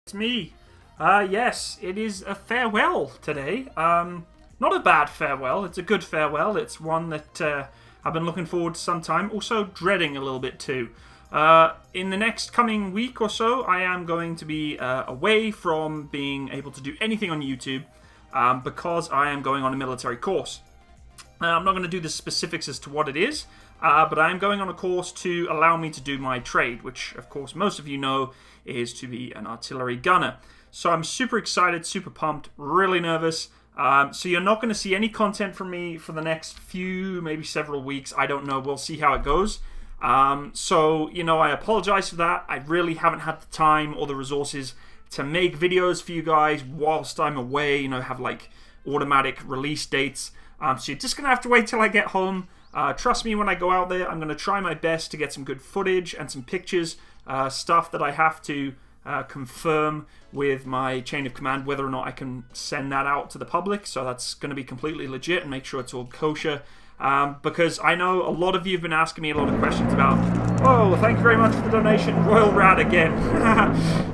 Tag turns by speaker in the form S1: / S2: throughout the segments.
S1: It's me. Yes, it is a farewell today. Not a bad farewell. It's a good farewell. It's one that I've been looking forward to some time. Also dreading a little bit too. In the next coming week or so, I am going to be away from being able to do anything on YouTube because I am going on a military course. I'm not going to do the specifics as to what it is, but I am going on a course to allow me to do my trade, which, of course, most of you know is to be an artillery gunner. So I'm super excited, super pumped, really nervous. So you're not going to see any content from me for the next few, maybe several weeks. I don't know. We'll see how it goes. So, I apologize for that. I really haven't had the time or the resources to make videos for you guys whilst I'm away, have like automatic release dates. So you're just going to have to wait till I get home. Trust me, when I go out there, I'm going to try my best to get some good footage and some pictures, stuff that I have to confirm with my chain of command whether or not I can send that out to the public. So that's going to be completely legit and make sure it's all kosher. Because I know a lot of you have been asking me a lot of questions about, oh, thank you very much for the donation, Royal Rat again.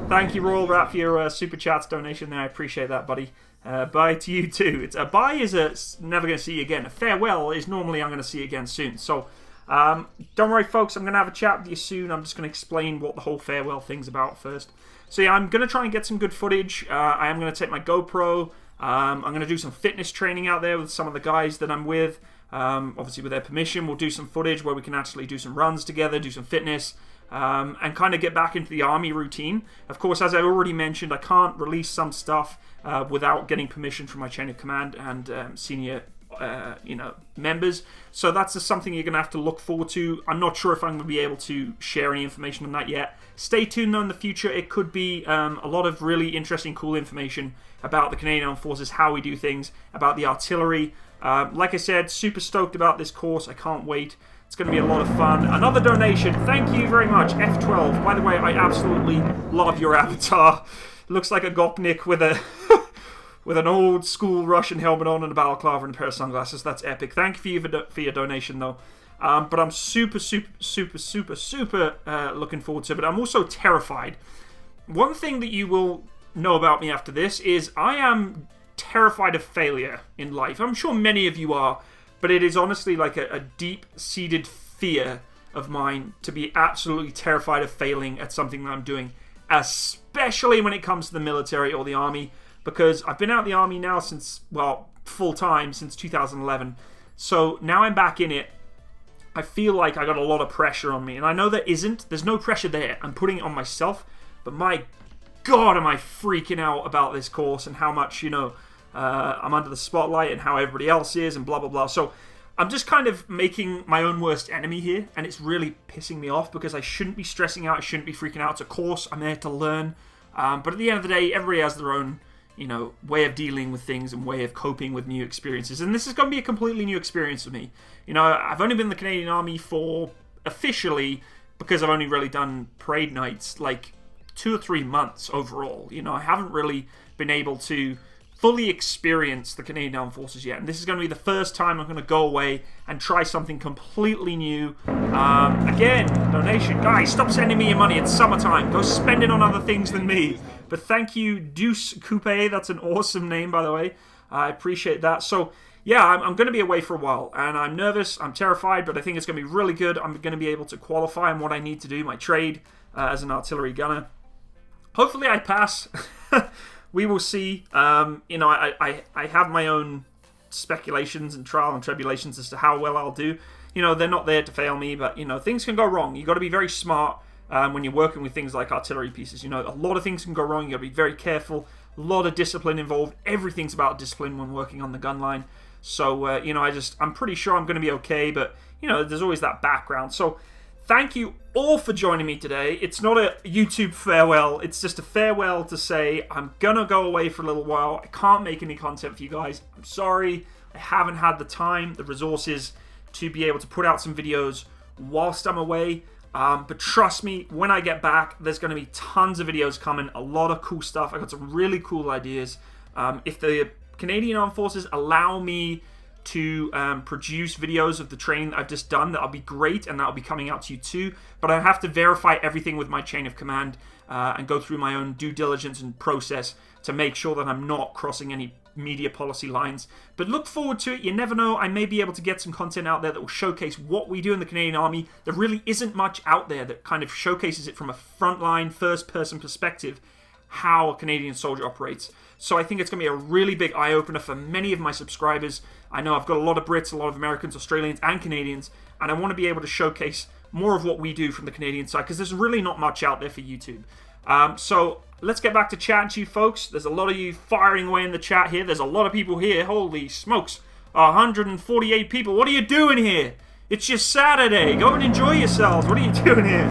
S1: Thank you, Royal Rat, for your Super Chats donation there. I appreciate that, buddy. Bye to you too. It's a bye is a never going to see you again. A farewell is normally I'm going to see you again soon. So don't worry, folks. I'm going to have a chat with you soon. I'm just going to explain what the whole farewell thing's about first. So yeah, I'm going to try and get some good footage. I am going to take my GoPro. I'm going to do some fitness training out there with some of the guys that I'm with. Obviously, with their permission, we'll do some footage where we can actually do some runs together, do some fitness, and kind of get back into the army routine. Of course, as I already mentioned, I can't release some stuff without getting permission from my chain of command and senior, members. So that's just something you're going to have to look forward to. I'm not sure if I'm going to be able to share any information on that yet. Stay tuned, though, in the future. It could be a lot of really interesting, cool information about the Canadian Armed Forces, how we do things, about the artillery. Like I said, super stoked about this course. I can't wait. It's going to be a lot of fun. Another donation. Thank you very much, F12. By the way, I absolutely love your avatar. Looks like a Gopnik with a with an old school Russian helmet on and a balaclava and a pair of sunglasses. That's epic. Thank you for your donation, though. But I'm super looking forward to it. But I'm also terrified. One thing that you will know about me after this is I am terrified of failure in life. I'm sure many of you are, but it is honestly like a deep-seated fear of mine to be absolutely terrified of failing at something that I'm doing, especially when it comes to the military or the army, because I've been out of the army now since, well, full-time since 2011, so now I'm back in it. I feel like I got a lot of pressure on me, and I know there's no pressure there. I'm putting it on myself, but my God, am I freaking out about this course and how much, I'm under the spotlight and how everybody else is and blah, blah, blah. So I'm just kind of making my own worst enemy here, and it's really pissing me off because I shouldn't be stressing out. I shouldn't be freaking out. It's a course. I'm there to learn. But at the end of the day, everybody has their own, way of dealing with things and way of coping with new experiences. And this is going to be a completely new experience for me. I've only been in the Canadian Army for officially, because I've only really done parade nights, like 2 or 3 months overall. I haven't really been able to fully experience the Canadian Armed Forces yet. And this is going to be the first time I'm going to go away and try something completely new. Again, donation. Guys, stop sending me your money. It's summertime. Go spend it on other things than me. But thank you, Deuce Coupe. That's an awesome name, by the way. I appreciate that. So, yeah, I'm going to be away for a while. And I'm nervous. I'm terrified. But I think it's going to be really good. I'm going to be able to qualify in what I need to do, my trade as an artillery gunner. Hopefully I pass. We will see. I have my own speculations and trial and tribulations as to how well I'll do. They're not there to fail me, but, things can go wrong. You've got to be very smart when you're working with things like artillery pieces. A lot of things can go wrong. You've got to be very careful. A lot of discipline involved. Everything's about discipline when working on the gun line. So, I'm pretty sure I'm going to be okay, but, there's always that background. So, thank you all for joining me today. It's not a YouTube farewell. It's just a farewell to say I'm going to go away for a little while. I can't make any content for you guys. I'm sorry. I haven't had the time, the resources to be able to put out some videos whilst I'm away. But trust me, when I get back, there's going to be tons of videos coming. A lot of cool stuff. I got some really cool ideas. If the Canadian Armed Forces allow me to produce videos of the training that I've just done. That'll be great, and that'll be coming out to you too. But I have to verify everything with my chain of command and go through my own due diligence and process to make sure that I'm not crossing any media policy lines. But look forward to it. You never know. I may be able to get some content out there that will showcase what we do in the Canadian Army. There really isn't much out there that kind of showcases it from a frontline, first-person perspective, how a Canadian soldier operates. So I think it's going to be a really big eye-opener for many of my subscribers. I know I've got a lot of Brits, a lot of Americans, Australians, and Canadians, and I want to be able to showcase more of what we do from the Canadian side, because there's really not much out there for YouTube. So let's get back to chatting to you folks. There's a lot of you firing away in the chat here. There's a lot of people here. Holy smokes. 148 people. What are you doing here? It's just Saturday. Go and enjoy yourselves. What are you doing here?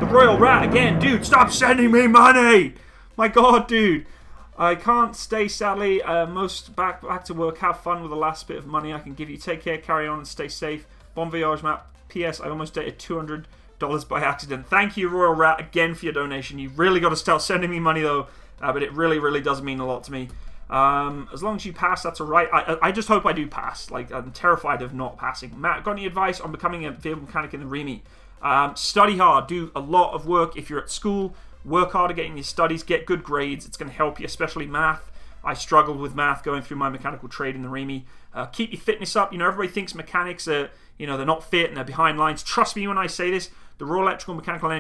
S1: The Royal Rat again. Dude, stop sending me money. My God, dude. I can't stay, sadly. Most back to work. Have fun with the last bit of money I can give you. Take care, carry on, and stay safe. Bon voyage, Matt. P.S. I almost dated $200 by accident. Thank you, Royal Rat, again for your donation. You really got to start sending me money, though. But it really, really does mean a lot to me. As long as you pass, that's all right. I just hope I do pass. Like, I'm terrified of not passing. Matt, got any advice on becoming a vehicle mechanic in the REME? Study hard. Do a lot of work if you're at school. Work hard at getting your studies. Get good grades. It's going to help you, especially math. I struggled with math going through my mechanical trade in the REME. Keep your fitness up. You know, everybody thinks mechanics are, you know, they're not fit and they're behind lines. Trust me when I say this. The Royal Electrical and Mechanical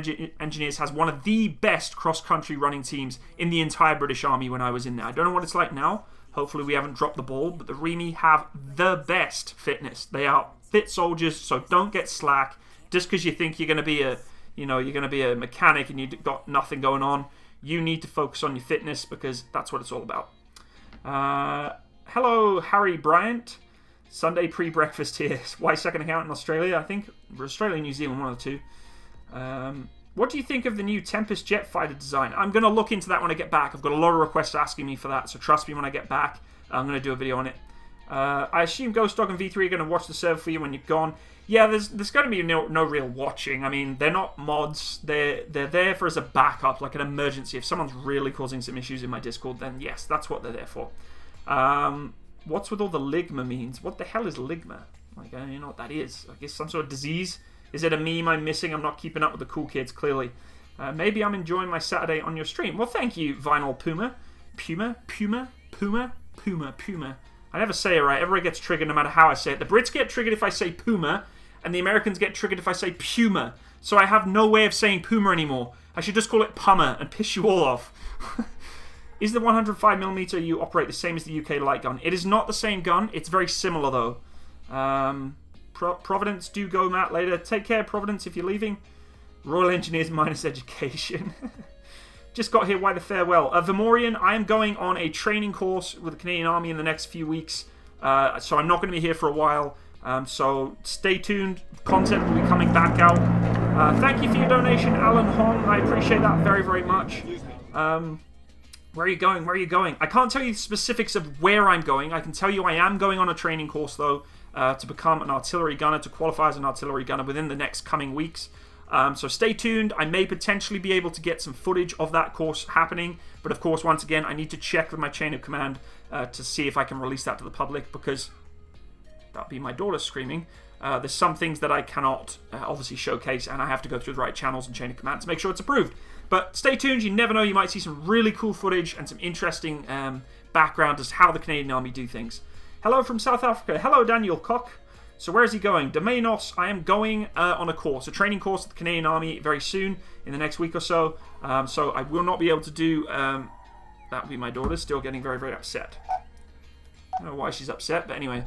S1: Engineers has one of the best cross-country running teams in the entire British Army when I was in there. I don't know what it's like now. Hopefully we haven't dropped the ball, but the REME have the best fitness. They are fit soldiers, so don't get slack. Just because you think you're going to be a mechanic and you've got nothing going on, you need to focus on your fitness, because that's what it's all about. Hello, Harry Bryant. Sunday pre-breakfast here. Why second account in Australia? I think Australia and New Zealand, one of the two. What do you think of the new Tempest jet fighter design? I'm going to look into that when I get back. I've got a lot of requests asking me for that, so trust me, when I get back, I'm going to do a video on it. I assume Ghost Dog and V3 are going to watch the server for you when you're gone. Yeah, there's going to be no real watching. I mean, they're not mods. They're there for as a backup, like an emergency. If someone's really causing some issues in my Discord, then yes, that's what they're there for. What's with all the ligma means? What the hell is ligma? Like, I don't even know what that is. I guess some sort of disease? Is it a meme I'm missing? I'm not keeping up with the cool kids, clearly. Maybe I'm enjoying my Saturday on your stream. Well, thank you, Vinyl Puma. Puma. I never say it right. Everybody gets triggered no matter how I say it. The Brits get triggered if I say Puma, and the Americans get triggered if I say Puma. So I have no way of saying Puma anymore. I should just call it Puma and piss you all off. Is the 105mm you operate the same as the UK light gun? It is not the same gun. It's very similar, though. Providence, do go, Matt, later. Take care, Providence, if you're leaving. Royal Engineers minus education. Just got here, why the farewell? Vimorian, I am going on a training course with the Canadian Army in the next few weeks. So I'm not going to be here for a while. So stay tuned. Content will be coming back out. Thank you for your donation, Alan Hong. I appreciate that very, very much. Where are you going? Where are you going? I can't tell you the specifics of where I'm going. I can tell you I am going on a training course, though, to become an artillery gunner, to qualify as an artillery gunner within the next coming weeks. So stay tuned. I may potentially be able to get some footage of that course happening. But of course, once again, I need to check with my chain of command to see if I can release that to the public, because that'll be my daughter screaming. There's some things that I cannot obviously showcase, and I have to go through the right channels and chain of command to make sure it's approved. But stay tuned. You never know. You might see some really cool footage and some interesting background as to how the Canadian Army do things. Hello from South Africa. Hello, Daniel Koch. So where is he going? Domainos. I am going on a course, a training course at the Canadian Army very soon, in the next week or so. So I will not be able to do... that would be my daughter still getting very, very upset. I don't know why she's upset, but anyway.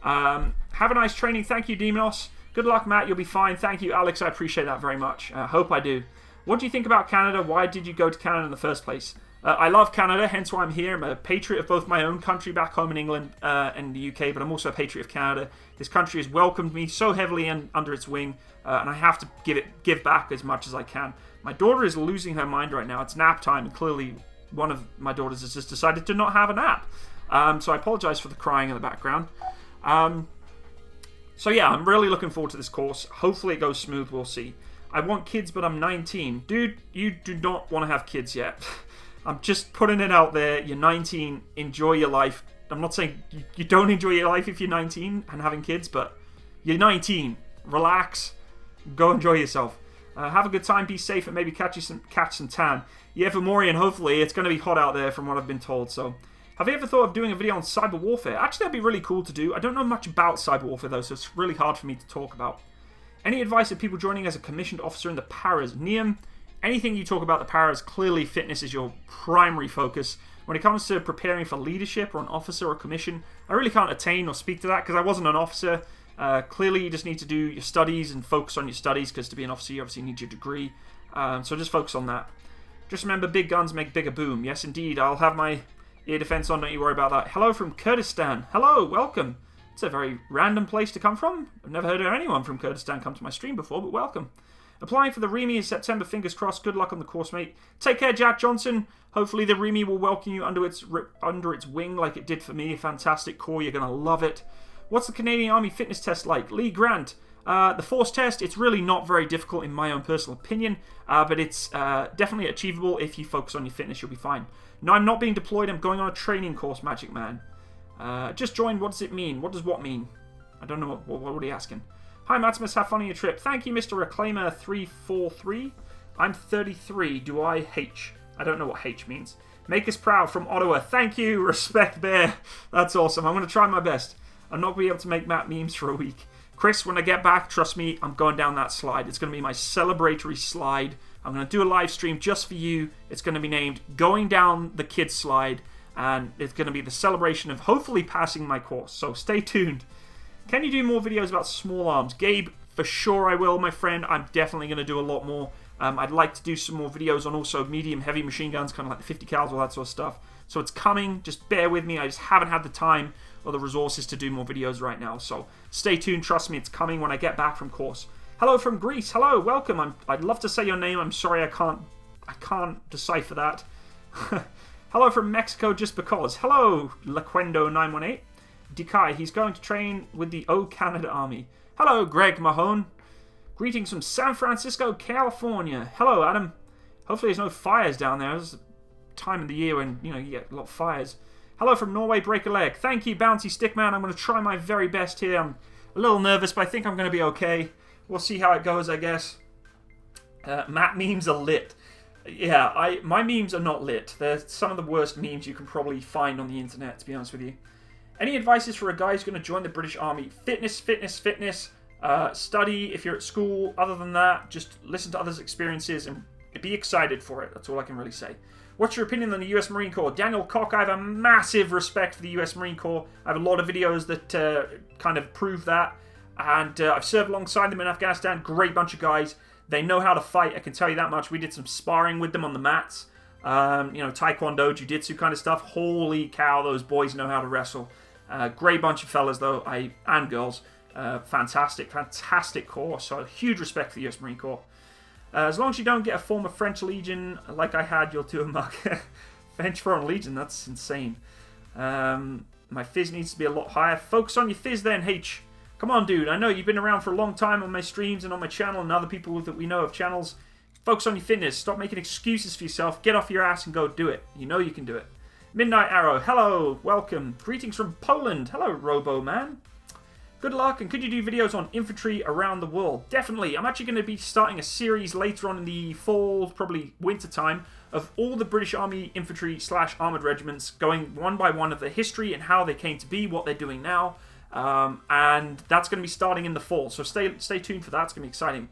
S1: Have a nice training. Thank you, Demonos. Good luck, Matt. You'll be fine. Thank you, Alex. I appreciate that very much. Hope I do. What do you think about Canada? Why did you go to Canada in the first place? I love Canada, hence why I'm here. I'm a patriot of both my own country back home in England and the UK, but I'm also a patriot of Canada. This country has welcomed me so heavily under its wing, and I have to give back as much as I can. My daughter is losing her mind right now. It's nap time, and clearly one of my daughters has just decided to not have a nap. So I apologize for the crying in the background. So yeah, I'm really looking forward to this course. Hopefully it goes smooth, we'll see. I want kids, but I'm 19. Dude, you do not want to have kids yet. I'm just putting it out there. You're 19. Enjoy your life. I'm not saying you don't enjoy your life if you're 19 and having kids, but you're 19. Relax. Go enjoy yourself. Have a good time. Be safe and maybe catch some tan. Yeah, for Morian, hopefully. It's going to be hot out there from what I've been told. So, have you ever thought of doing a video on cyber warfare? Actually, that'd be really cool to do. I don't know much about cyber warfare, though, so it's really hard for me to talk about. Any advice of people joining as a commissioned officer in the paras? Niam, anything you talk about the paras, clearly fitness is your primary focus. When it comes to preparing for leadership or an officer or commission, I really can't attain or speak to that because I wasn't an officer. Clearly, you just need to do your studies and focus on your studies because to be an officer, you obviously need your degree. So just focus on that. Just remember, big guns make bigger boom. Yes, indeed. I'll have my ear defense on. Don't you worry about that. Hello from Kurdistan. Hello, welcome. It's a very random place to come from. I've never heard of anyone from Kurdistan come to my stream before, but welcome. Applying for the REMI in September. Fingers crossed. Good luck on the course, mate. Take care, Jack Johnson. Hopefully the REMI will welcome you under its wing like it did for me. A fantastic corps. You're going to love it. What's the Canadian Army fitness test like? Lee Grant. The force test, it's really not very difficult in my own personal opinion, but it's definitely achievable. If you focus on your fitness, you'll be fine. No, I'm not being deployed. I'm going on a training course, Magic Man. Just joined. What does it mean? What does what mean? I don't know. What are you asking? Hi, Matsimus. Have fun on your trip. Thank you, Mr. Reclaimer343. I'm 33. Do I H? I don't know what H means. Make us proud from Ottawa. Thank you. Respect, Bear. That's awesome. I'm going to try my best. I'm not going to be able to make map memes for a week. Chris, when I get back, trust me, I'm going down that slide. It's going to be my celebratory slide. I'm going to do a live stream just for you. It's going to be named Going Down the Kids Slide. And it's going to be the celebration of hopefully passing my course. So stay tuned. Can you do more videos about small arms? Gabe, for sure I will, my friend. I'm definitely going to do a lot more. I'd like to do some more videos on also medium heavy machine guns, kind of like the 50 cals, all that sort of stuff. So it's coming. Just bear with me. I just haven't had the time or the resources to do more videos right now. So stay tuned. Trust me, it's coming when I get back from course. Hello from Greece. Hello, welcome. I'd love to say your name. I'm sorry I can't decipher that. Hello from Mexico just because. Hello, Laquendo918. Dikai, he's going to train with the O Canada Army. Hello, Greg Mahone. Greetings from San Francisco, California. Hello, Adam. Hopefully there's no fires down there. It's the time of the year when, you get a lot of fires. Hello from Norway, break a leg. Thank you, Bounty Stickman. I'm going to try my very best here. I'm a little nervous, but I think I'm going to be okay. We'll see how it goes, I guess. Map memes are lit. Yeah, my memes are not lit. They're some of the worst memes you can probably find on the internet, to be honest with you. Any advices for a guy who's going to join the British Army? Fitness, fitness, fitness. Study if you're at school. Other than that, just listen to others' experiences and be excited for it. That's all I can really say. What's your opinion on the US Marine Corps? Daniel Koch, I have a massive respect for the US Marine Corps. I have a lot of videos that kind of prove that. And I've served alongside them in Afghanistan. Great bunch of guys. They know how to fight, I can tell you that much. We did some sparring with them on the mats. Taekwondo, jiu-jitsu kind of stuff. Holy cow, those boys know how to wrestle. Great bunch of fellas, though, and girls. Fantastic corps. So huge respect for the US Marine Corps. As long as you don't get a former French Legion like I had, you'll do a mug. French Foreign Legion, that's insane. My fizz needs to be a lot higher. Focus on your fizz then, H. Come on, dude. I know you've been around for a long time on my streams and on my channel and other people that we know of channels. Focus on your fitness. Stop making excuses for yourself. Get off your ass and go do it. You know you can do it. Midnight Arrow. Hello. Welcome. Greetings from Poland. Hello, Robo Man. Good luck, and could you do videos on infantry around the world? Definitely. I'm actually going to be starting a series later on in the fall, probably winter time, of all the British Army infantry / armoured regiments, going one by one of the history and how they came to be, what they're doing now. And that's going to be starting in the fall, so stay tuned for that. It's going to be exciting.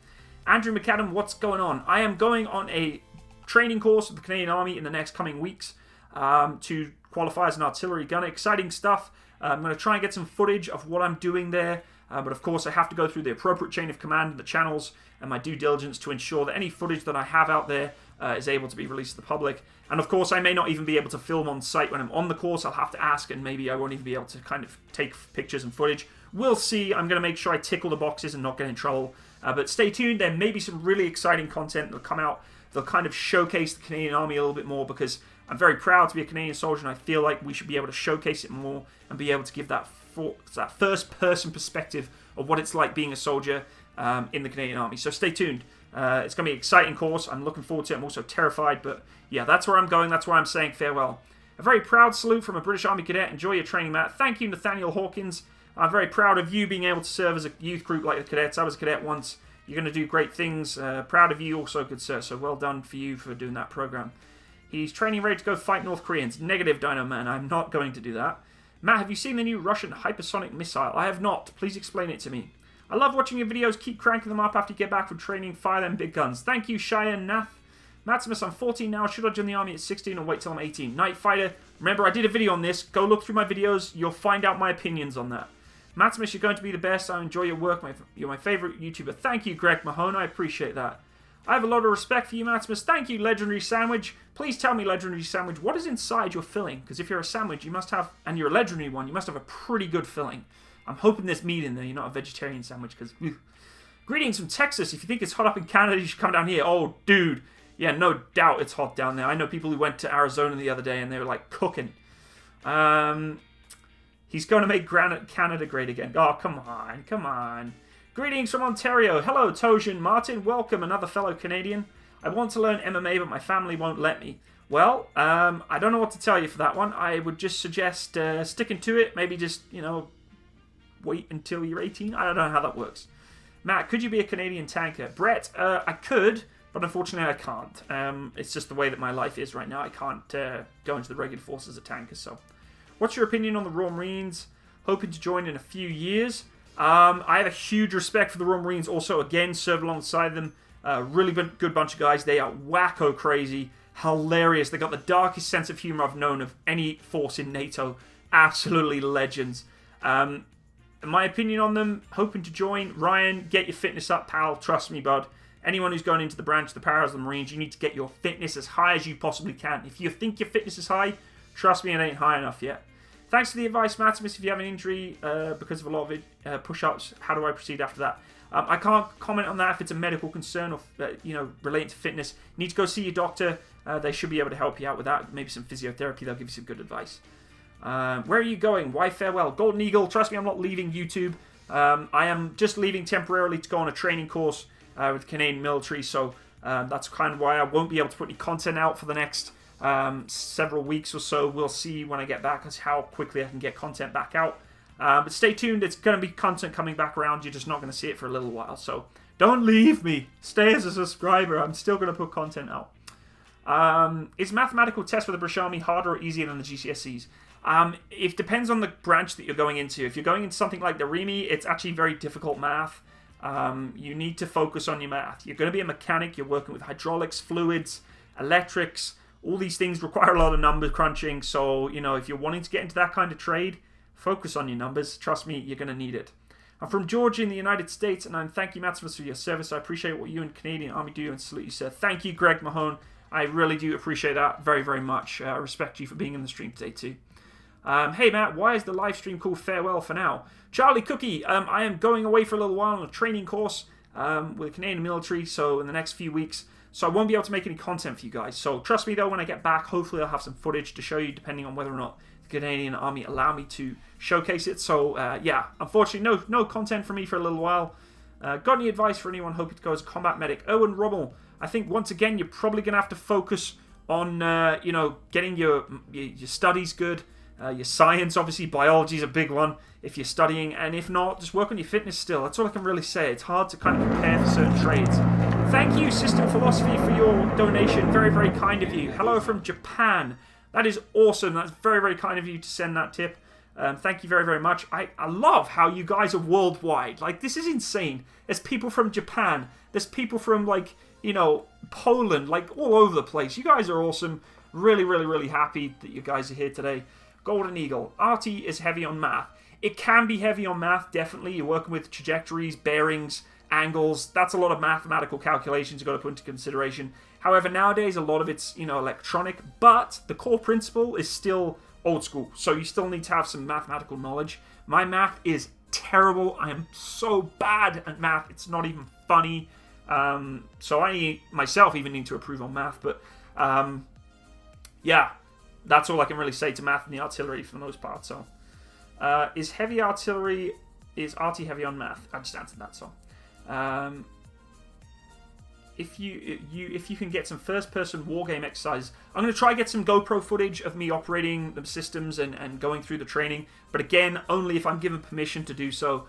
S1: Andrew McAdam, what's going on? I am going on a training course with the Canadian Army in the next coming weeks to qualify as an artillery gunner. Exciting stuff. I'm going to try and get some footage of what I'm doing there, but of course I have to go through the appropriate chain of command and the channels and my due diligence to ensure that any footage that I have out there is able to be released to the public. And of course I may not even be able to film on site when I'm on the course. I'll have to ask, and maybe I won't even be able to kind of take pictures and footage. We'll see. I'm going to make sure I tick all the boxes and not get in trouble. But stay tuned. There may be some really exciting content that'll come out. They'll kind of showcase the Canadian Army a little bit more, because I'm very proud to be a Canadian soldier, and I feel like we should be able to showcase it more and be able to give that first-person perspective of what it's like being a soldier in the Canadian Army. So stay tuned. It's going to be an exciting course. I'm looking forward to it. I'm also terrified, but yeah, that's where I'm going. That's where I'm saying farewell. A very proud salute from a British Army cadet. Enjoy your training, Matt. Thank you, Nathaniel Hawkins. I'm very proud of you being able to serve as a youth group like the cadets. I was a cadet once. You're going to do great things. Proud of you also, good sir. So well done for you for doing that program. He's training ready to go fight North Koreans. Negative, Dino Man. I'm not going to do that. Matt, have you seen the new Russian hypersonic missile? I have not. Please explain it to me. I love watching your videos. Keep cranking them up after you get back from training. Fire them big guns. Thank you, Cheyenne Nath. Matsimus, I'm 14 now. Should I join the army at 16 or wait till I'm 18? Night Fighter. Remember, I did a video on this. Go look through my videos. You'll find out my opinions on that. Matsimus, you're going to be the best. I enjoy your work. You're my favorite YouTuber. Thank you, Greg Mahone. I appreciate that. I have a lot of respect for you, Matsimus. Thank you, Legendary Sandwich. Please tell me, Legendary Sandwich, what is inside your filling? Because if you're a sandwich, you must have, and you're a legendary one, you must have a pretty good filling. I'm hoping there's meat in there. You're not a vegetarian sandwich, because... Greetings from Texas. If you think it's hot up in Canada, you should come down here. Oh, dude. Yeah, no doubt it's hot down there. I know people who went to Arizona the other day, and they were, like, cooking. He's going to make Canada great again. Oh, come on. Come on. Greetings from Ontario. Hello, Tojan Martin. Welcome, another fellow Canadian. I want to learn MMA, but my family won't let me. Well, I don't know what to tell you for that one. I would just suggest sticking to it. Maybe just, you know, wait until you're 18. I don't know how that works. Matt, could you be a Canadian tanker? Brett, I could, but unfortunately I can't. It's just the way that my life is right now. I can't go into the regular forces as a tanker. So, what's your opinion on the Royal Marines? Hoping to join in a few years. I have a huge respect for the Royal Marines. Also, again, served alongside them. Really good bunch of guys. They are wacko crazy, hilarious. They got the darkest sense of humor I've known of any force in NATO. Absolutely legends. My opinion on them, hoping to join. Ryan, get your fitness up, pal. Trust me, bud. Anyone who's going into the branch of the powers of the Marines, you need to get your fitness as high as you possibly can. If you think your fitness is high, trust me, it ain't high enough yet. Thanks for the advice, Matsimus. If you have an injury because of a lot of push-ups, how do I proceed after that? I can't comment on that if it's a medical concern or related to fitness. You need to go see your doctor. They should be able to help you out with that. Maybe some physiotherapy. They'll give you some good advice. Where are you going? Why farewell? Golden Eagle, trust me, I'm not leaving YouTube. I am just leaving temporarily to go on a training course with the Canadian military. So that's kind of why I won't be able to put any content out for the next several weeks or so. We'll see when I get back as how quickly I can get content back out. But stay tuned. It's going to be content coming back around. You're just not going to see it for a little while. So don't leave me. Stay as a subscriber. I'm still going to put content out. Is mathematical test for the British Army harder or easier than the GCSEs? It depends on the branch that you're going into. If you're going into something like the REME, it's actually very difficult math. You need to focus on your math. You're going to be a mechanic. You're working with hydraulics, fluids, electrics. All these things require a lot of number crunching. So, if you're wanting to get into that kind of trade, focus on your numbers. Trust me, you're going to need it. I'm from Georgia in the United States, and I'm thank you, Matsimus, for your service. I appreciate what you and Canadian Army do, and salute you, sir. Thank you, Greg Mahone. I really do appreciate that very, very much. I respect you for being in the stream today, too. Hey, Matt, why is the live stream called Farewell for now? Charlie Cookie, I am going away for a little while on a training course with the Canadian military, so in the next few weeks. So I won't be able to make any content for you guys. So trust me, though, when I get back, hopefully I'll have some footage to show you, depending on whether or not the Canadian Army allow me to showcase it. So, yeah, unfortunately, no content for me for a little while. Got any advice for anyone hoping to go as a combat medic? Owen Rommel, I think, once again, you're probably going to have to focus on, getting your studies good. Your science, obviously, biology is a big one if you're studying, and if not, just work on your fitness still. That's all I can really say. It's hard to kind of prepare for certain trades. Thank you, System Philosophy, for your donation. Very, very kind of you. Hello from Japan. That is awesome. That's very, very kind of you to send that tip. Thank you very, very much. I love how you guys are worldwide. Like, this is insane. There's people from Japan. There's people from, Poland, all over the place. You guys are awesome. Really, really, really happy that you guys are here today. Golden Eagle. RT is heavy on math. It can be heavy on math, definitely. You're working with trajectories, bearings, angles. That's a lot of mathematical calculations you've got to put into consideration. However, nowadays, a lot of it's, electronic, but the core principle is still old school. So you still need to have some mathematical knowledge. My math is terrible. I am so bad at math. It's not even funny. So I myself even need to improve on math. But, yeah. That's all I can really say to math and the artillery for the most part. So, is RT heavy on math? I just answered that. So, if you can get some first-person wargame exercises. I'm going to try get some GoPro footage of me operating the systems and going through the training. But again, only if I'm given permission to do so.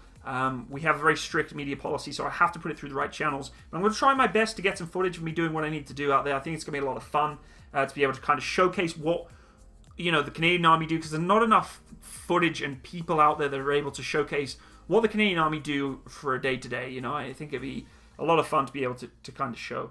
S1: We have a very strict media policy, so I have to put it through the right channels. But I'm going to try my best to get some footage of me doing what I need to do out there. I think it's going to be a lot of fun to be able to kind of showcase what the Canadian Army do, because there's not enough footage and people out there that are able to showcase what the Canadian Army do for a day-to-day. I think it'd be a lot of fun to be able to kind of show.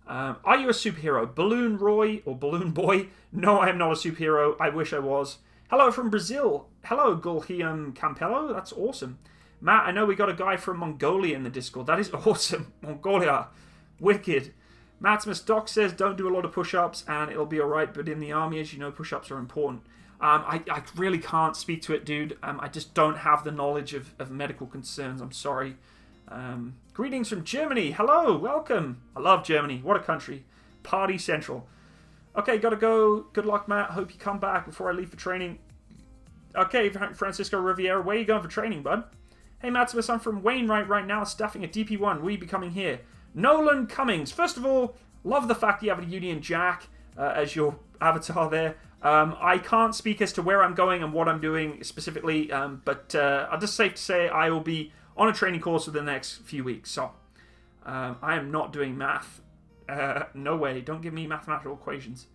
S1: Are you a superhero? Balloon Roy or Balloon Boy? No, I am not a superhero. I wish I was. Hello from Brazil. Hello, Gulhiam Campello. That's awesome. Matt, I know we got a guy from Mongolia in the Discord. That is awesome. Mongolia. Wicked. Matsimus Doc says don't do a lot of push-ups and it'll be alright, but in the army, as you know, push-ups are important. I really can't speak to it, dude. I just don't have the knowledge of medical concerns. I'm sorry. Greetings from Germany. Hello, welcome. I love Germany. What a country. Party central. Okay, gotta go. Good luck, Matt. Hope you come back before I leave for training. Okay, Francisco Riviera, where are you going for training, bud? Hey, Matsimus, I'm from Wainwright right now, staffing at DP1. Will you be coming here? Nolan Cummings. First of all, love the fact that you have a Union Jack as your avatar there. I can't speak as to where I'm going and what I'm doing specifically, but I'm just safe to say I will be on a training course for the next few weeks. So, I am not doing math. No way. Don't give me mathematical equations.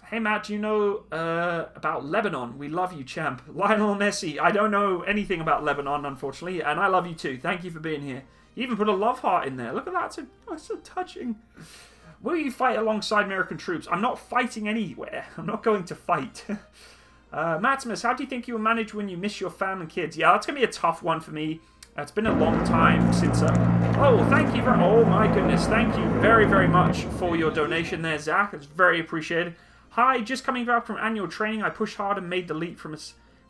S1: Hey, Matt, do you know about Lebanon? We love you, champ. Lionel Messi. I don't know anything about Lebanon, unfortunately, and I love you too. Thank you for being here. You even put a love heart in there. Look at that. It's so touching. Will you fight alongside American troops? I'm not fighting anywhere. I'm not going to fight. Matsimus, how do you think you will manage when you miss your fam and kids? Yeah, that's going to be a tough one for me. It's been a long time since... Oh, thank you oh my goodness. Thank you very, very much for your donation there, Zach. It's very appreciated. Hi, just coming back from annual training. I pushed hard and made the leap from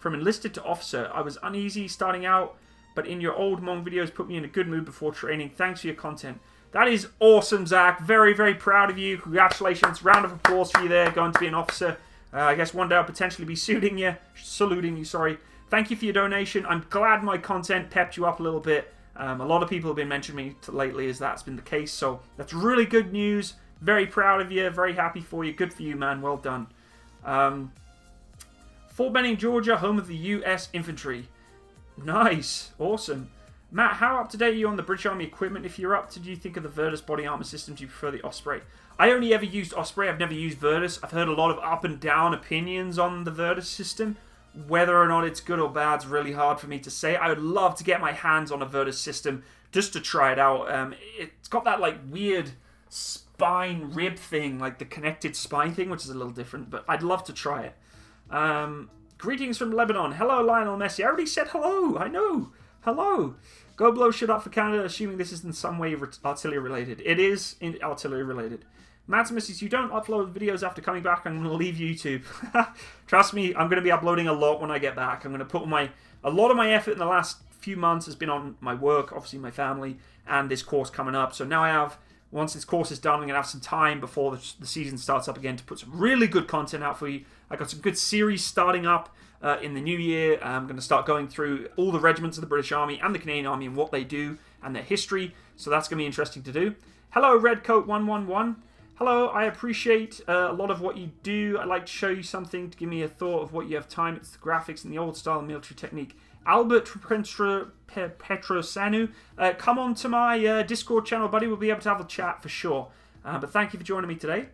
S1: enlisted to officer. I was uneasy starting out, but in your old Hmong videos put me in a good mood before training. Thanks for your content. That is awesome, Zach. Very, very proud of you. Congratulations. Round of applause for you there, going to be an officer. I guess one day I'll potentially be saluting you, sorry. Thank you for your donation. I'm glad my content pepped you up a little bit. A lot of people have been mentioning me lately as that's been the case, so that's really good news. Very proud of you. Very happy for you. Good for you, man. Well done. Fort Benning, Georgia, home of the U.S. Infantry. Nice. Awesome. Matt, how up to date are you on the British Army equipment? If you're up to, do you think of the Virtus body armor system? Do you prefer the Osprey? I only ever used Osprey. I've never used Virtus. I've heard a lot of up and down opinions on the Virtus system. Whether or not it's good or bad is really hard for me to say. I would love to get my hands on a Virtus system just to try it out. It's got that like weird spine rib thing, like the connected spine thing, which is a little different, but I'd love to try it. Greetings from Lebanon. Hello, Lionel Messi. I already said hello. I know. Hello. Go blow shit up for Canada, assuming this is in some way artillery related. It is artillery related. Matsimus, you don't upload videos after coming back, I'm going to leave YouTube. Trust me, I'm going to be uploading a lot when I get back. I'm going to put a lot of my effort in the last few months has been on my work, obviously my family, and this course coming up. So now I have, once this course is done, I'm going to have some time before the season starts up again to put some really good content out for you. I got some good series starting up in the new year. I'm going to start going through all the regiments of the British Army and the Canadian Army and what they do and their history. So that's going to be interesting to do. Hello, Redcoat111. Hello, I appreciate a lot of what you do. I'd like to show you something to give me a thought of what you have time. It's the graphics and the old style military technique. Albert Petrosanu, come on to my Discord channel, buddy. We'll be able to have a chat for sure. But thank you for joining me today.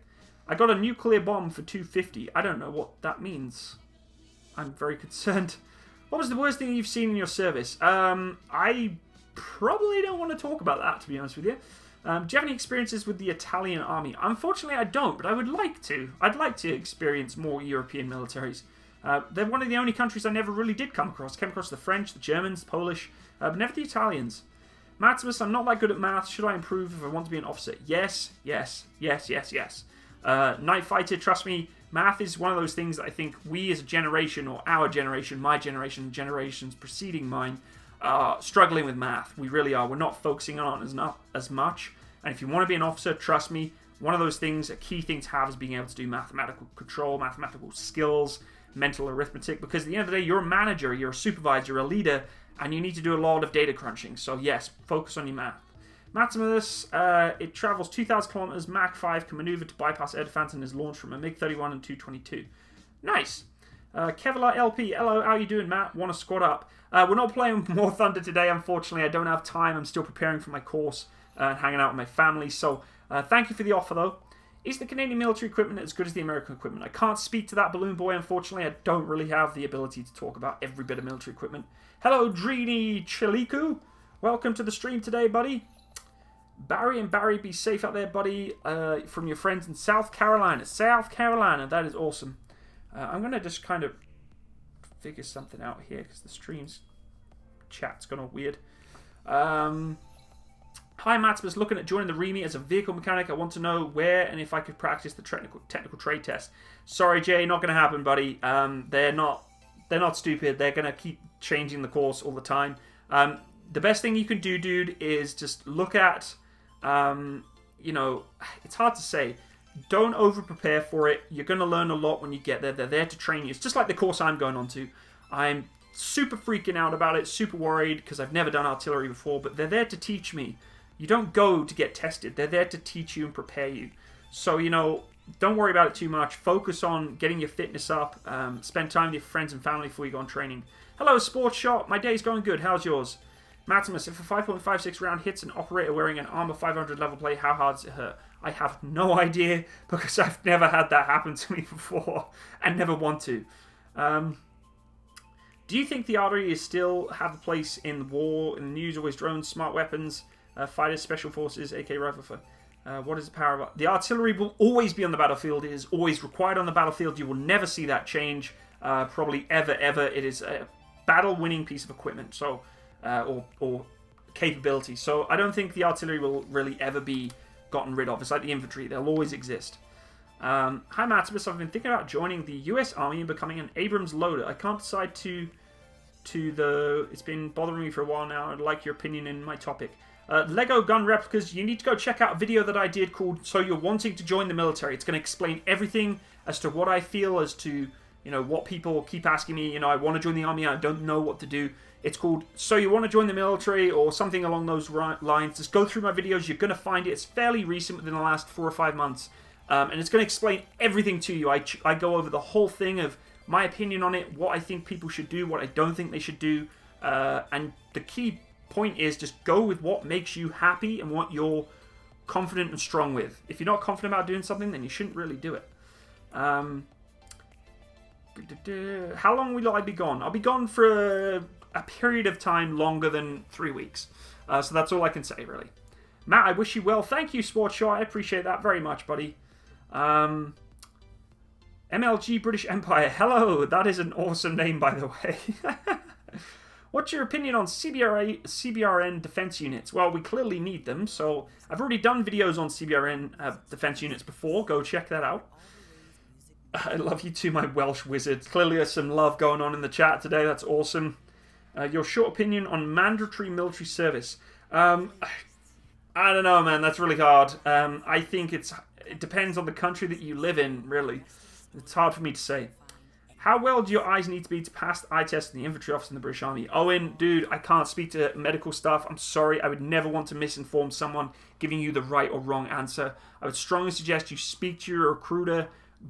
S1: I got a nuclear bomb for 250. I don't know what that means. I'm very concerned. What was the worst thing you've seen in your service? I probably don't want to talk about that, to be honest with you. Do you have any experiences with the Italian army? Unfortunately, I don't, but I would like to. I'd like to experience more European militaries. They're one of the only countries I never really did come across. Came across the French, the Germans, the Polish, but never the Italians. Matsimus, I'm not that good at math. Should I improve if I want to be an officer? Yes, yes, yes, yes, yes. Night Fighter, trust me, math is one of those things that I think we as a generation, or our generation, my generation, generations preceding mine, are struggling with math. We really are. We're not focusing on it as much. And if you want to be an officer, trust me, one of those things, a key thing to have is being able to do mathematical control, mathematical skills, mental arithmetic, because at the end of the day, you're a manager, you're a supervisor, you're a leader, and you need to do a lot of data crunching. So yes, focus on your math. Matsimus, it travels 2,000 kilometers, Mach 5, can maneuver to bypass air defense and is launched from a MiG-31 and 222. Nice. Kevlar LP, hello, how you doing, Matt? Want to squad up? We're not playing War Thunder today, unfortunately. I don't have time. I'm still preparing for my course and hanging out with my family. So, thank you for the offer, though. Is the Canadian military equipment as good as the American equipment? I can't speak to that, Balloon Boy, unfortunately. I don't really have the ability to talk about every bit of military equipment. Hello, Dreeny Chiliku. Welcome to the stream today, buddy. Barry and Barry, be safe out there, buddy. From your friends in South Carolina. South Carolina, that is awesome. I'm going to just kind of figure something out here because the stream's chat's gone all weird. Hi, Matsimus. Looking at joining the REME as a vehicle mechanic. I want to know where and if I could practice the technical trade test. Sorry, Jay, not going to happen, buddy. They're not stupid. They're going to keep changing the course all the time. The best thing you can do, dude, is just look at, you know, it's hard to say. Don't over-prepare for it. You're going to learn a lot when you get there. They're there to train you. It's just like the course I'm going on to. I'm super freaking out about it, super worried, because I've never done artillery before, but they're there to teach me. You don't go to get tested. They're there to teach you and prepare you. So, you know, don't worry about it too much. Focus on getting your fitness up. Spend time with your friends and family before you go on training. Hello, Sports Shop. My day's going good. How's yours? Matsimus, if a 5.56 round hits an operator wearing an Armor 500 level plate, how hard does it hurt? I have no idea because I've never had that happen to me before and never want to. Do you think the artillery is still have a place in the war, in the news, always drones, smart weapons, fighters, special forces, AK rifle for... what is the power of... The artillery will always be on the battlefield. It is always required on the battlefield. You will never see that change. Probably ever. It is a battle-winning piece of equipment. So... or capability. So I don't think the artillery will really ever be gotten rid of. It's like the infantry. They'll always exist. Hi Matsimus, I've been thinking about joining the US Army and becoming an Abrams loader. I can't decide to the... It's been bothering me for a while now. I'd like your opinion in my topic. Lego gun replicas, you need to go check out a video that I did called So You're Wanting to Join the Military. It's going to explain everything as to what I feel, as to, you know, what people keep asking me. You know, I want to join the army, I don't know what to do. It's called So You Want to Join the Military or something along those lines. Just go through my videos. You're going to find it. It's fairly recent, within the last 4 or 5 months. And it's going to explain everything to you. I go over the whole thing of my opinion on it, what I think people should do, what I don't think they should do. And the key point is just go with what makes you happy and what you're confident and strong with. If you're not confident about doing something, then you shouldn't really do it. How long will I be gone? I'll be gone for a period of time longer than 3 weeks. So that's all I can say, really. Matt, I wish you well. Thank you, Sports Show. I appreciate that very much, buddy. MLG British Empire. Hello. That is an awesome name, by the way. What's your opinion on CBRN defense units? Well, we clearly need them. So I've already done videos on CBRN defense units before. Go check that out. I love you too, my Welsh wizard. Clearly there's some love going on in the chat today. That's awesome. Your short opinion on mandatory military service. I don't know, man. That's really hard. I think it depends on the country that you live in, really. It's hard for me to say. How well do your eyes need to be to pass the eye test in the infantry office in the British Army? Owen, dude, I can't speak to medical stuff. I'm sorry. I would never want to misinform someone giving you the right or wrong answer. I would strongly suggest you speak to your recruiter.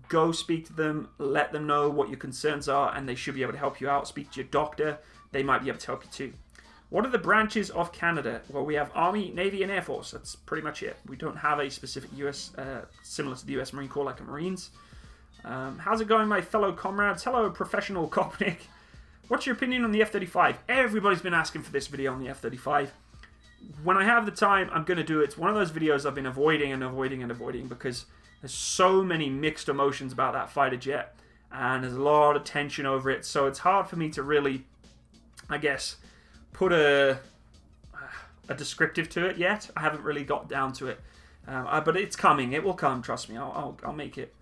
S1: Go speak to them. Let them know what your concerns are, and they should be able to help you out. Speak to your doctor. They might be able to help you too. What are the branches of Canada? Well, we have Army, Navy, and Air Force. That's pretty much it. We don't have a specific US, similar to the US Marine Corps like a Marines. How's it going, my fellow comrades? Hello, Professional Kopnik. What's your opinion on the F-35? Everybody's been asking for this video on the F-35. When I have the time, I'm going to do it. It's one of those videos I've been avoiding because there's so many mixed emotions about that fighter jet. And there's a lot of tension over it. So it's hard for me to really, I guess, put a descriptive to it yet. I haven't really got down to it. But it's coming. It will come, trust me. I'll make it.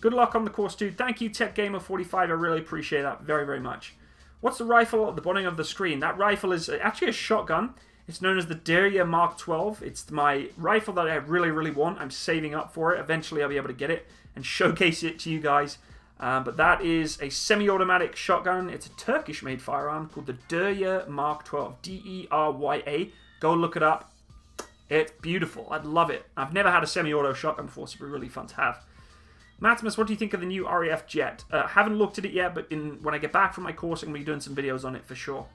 S1: Good luck on the course, dude. Thank you, TechGamer45. I really appreciate that very, very much. What's the rifle at the bottom of the screen? That rifle is actually a shotgun. It's known as the Derya Mark 12. It's my rifle that I really, really want. I'm saving up for it. Eventually, I'll be able to get it and showcase it to you guys. But that is a semi-automatic shotgun. It's a Turkish-made firearm called the Derya Mark 12. Derya. Go look it up. It's beautiful. I'd love it. I've never had a semi-auto shotgun before, so it'd be really fun to have. Matsimus, what do you think of the new RAF jet? Haven't looked at it yet, but when I get back from my course, I'm going to be doing some videos on it for sure.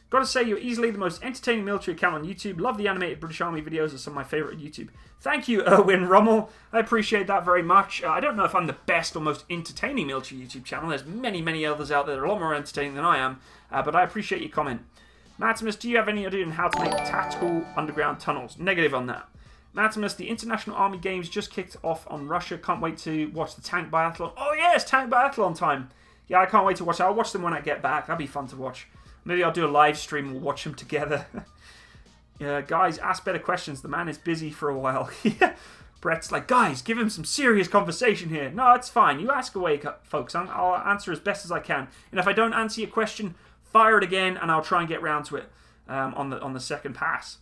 S1: Gotta say, you're easily the most entertaining military account on YouTube. Love the animated British Army videos. Are some of my favourite on YouTube. Thank you, Erwin Rommel. I appreciate that very much. I don't know if I'm the best or most entertaining military YouTube channel. There's many, many others out there that are a lot more entertaining than I am. But I appreciate your comment. Matsimus, do you have any idea on how to make tactical underground tunnels? Negative on that. Matsimus, the International Army Games just kicked off on Russia. Can't wait to watch the tank biathlon. Oh yes, tank biathlon time. Yeah, I can't wait to watch it. I'll watch them when I get back. That'd be fun to watch. Maybe I'll do a live stream and we'll watch them together. Yeah, guys, ask better questions. The man is busy for a while. Yeah. Brett's like, guys, give him some serious conversation here. No, it's fine. You ask away, folks. I'll answer as best as I can. And if I don't answer your question, fire it again and I'll try and get round to it on the second pass.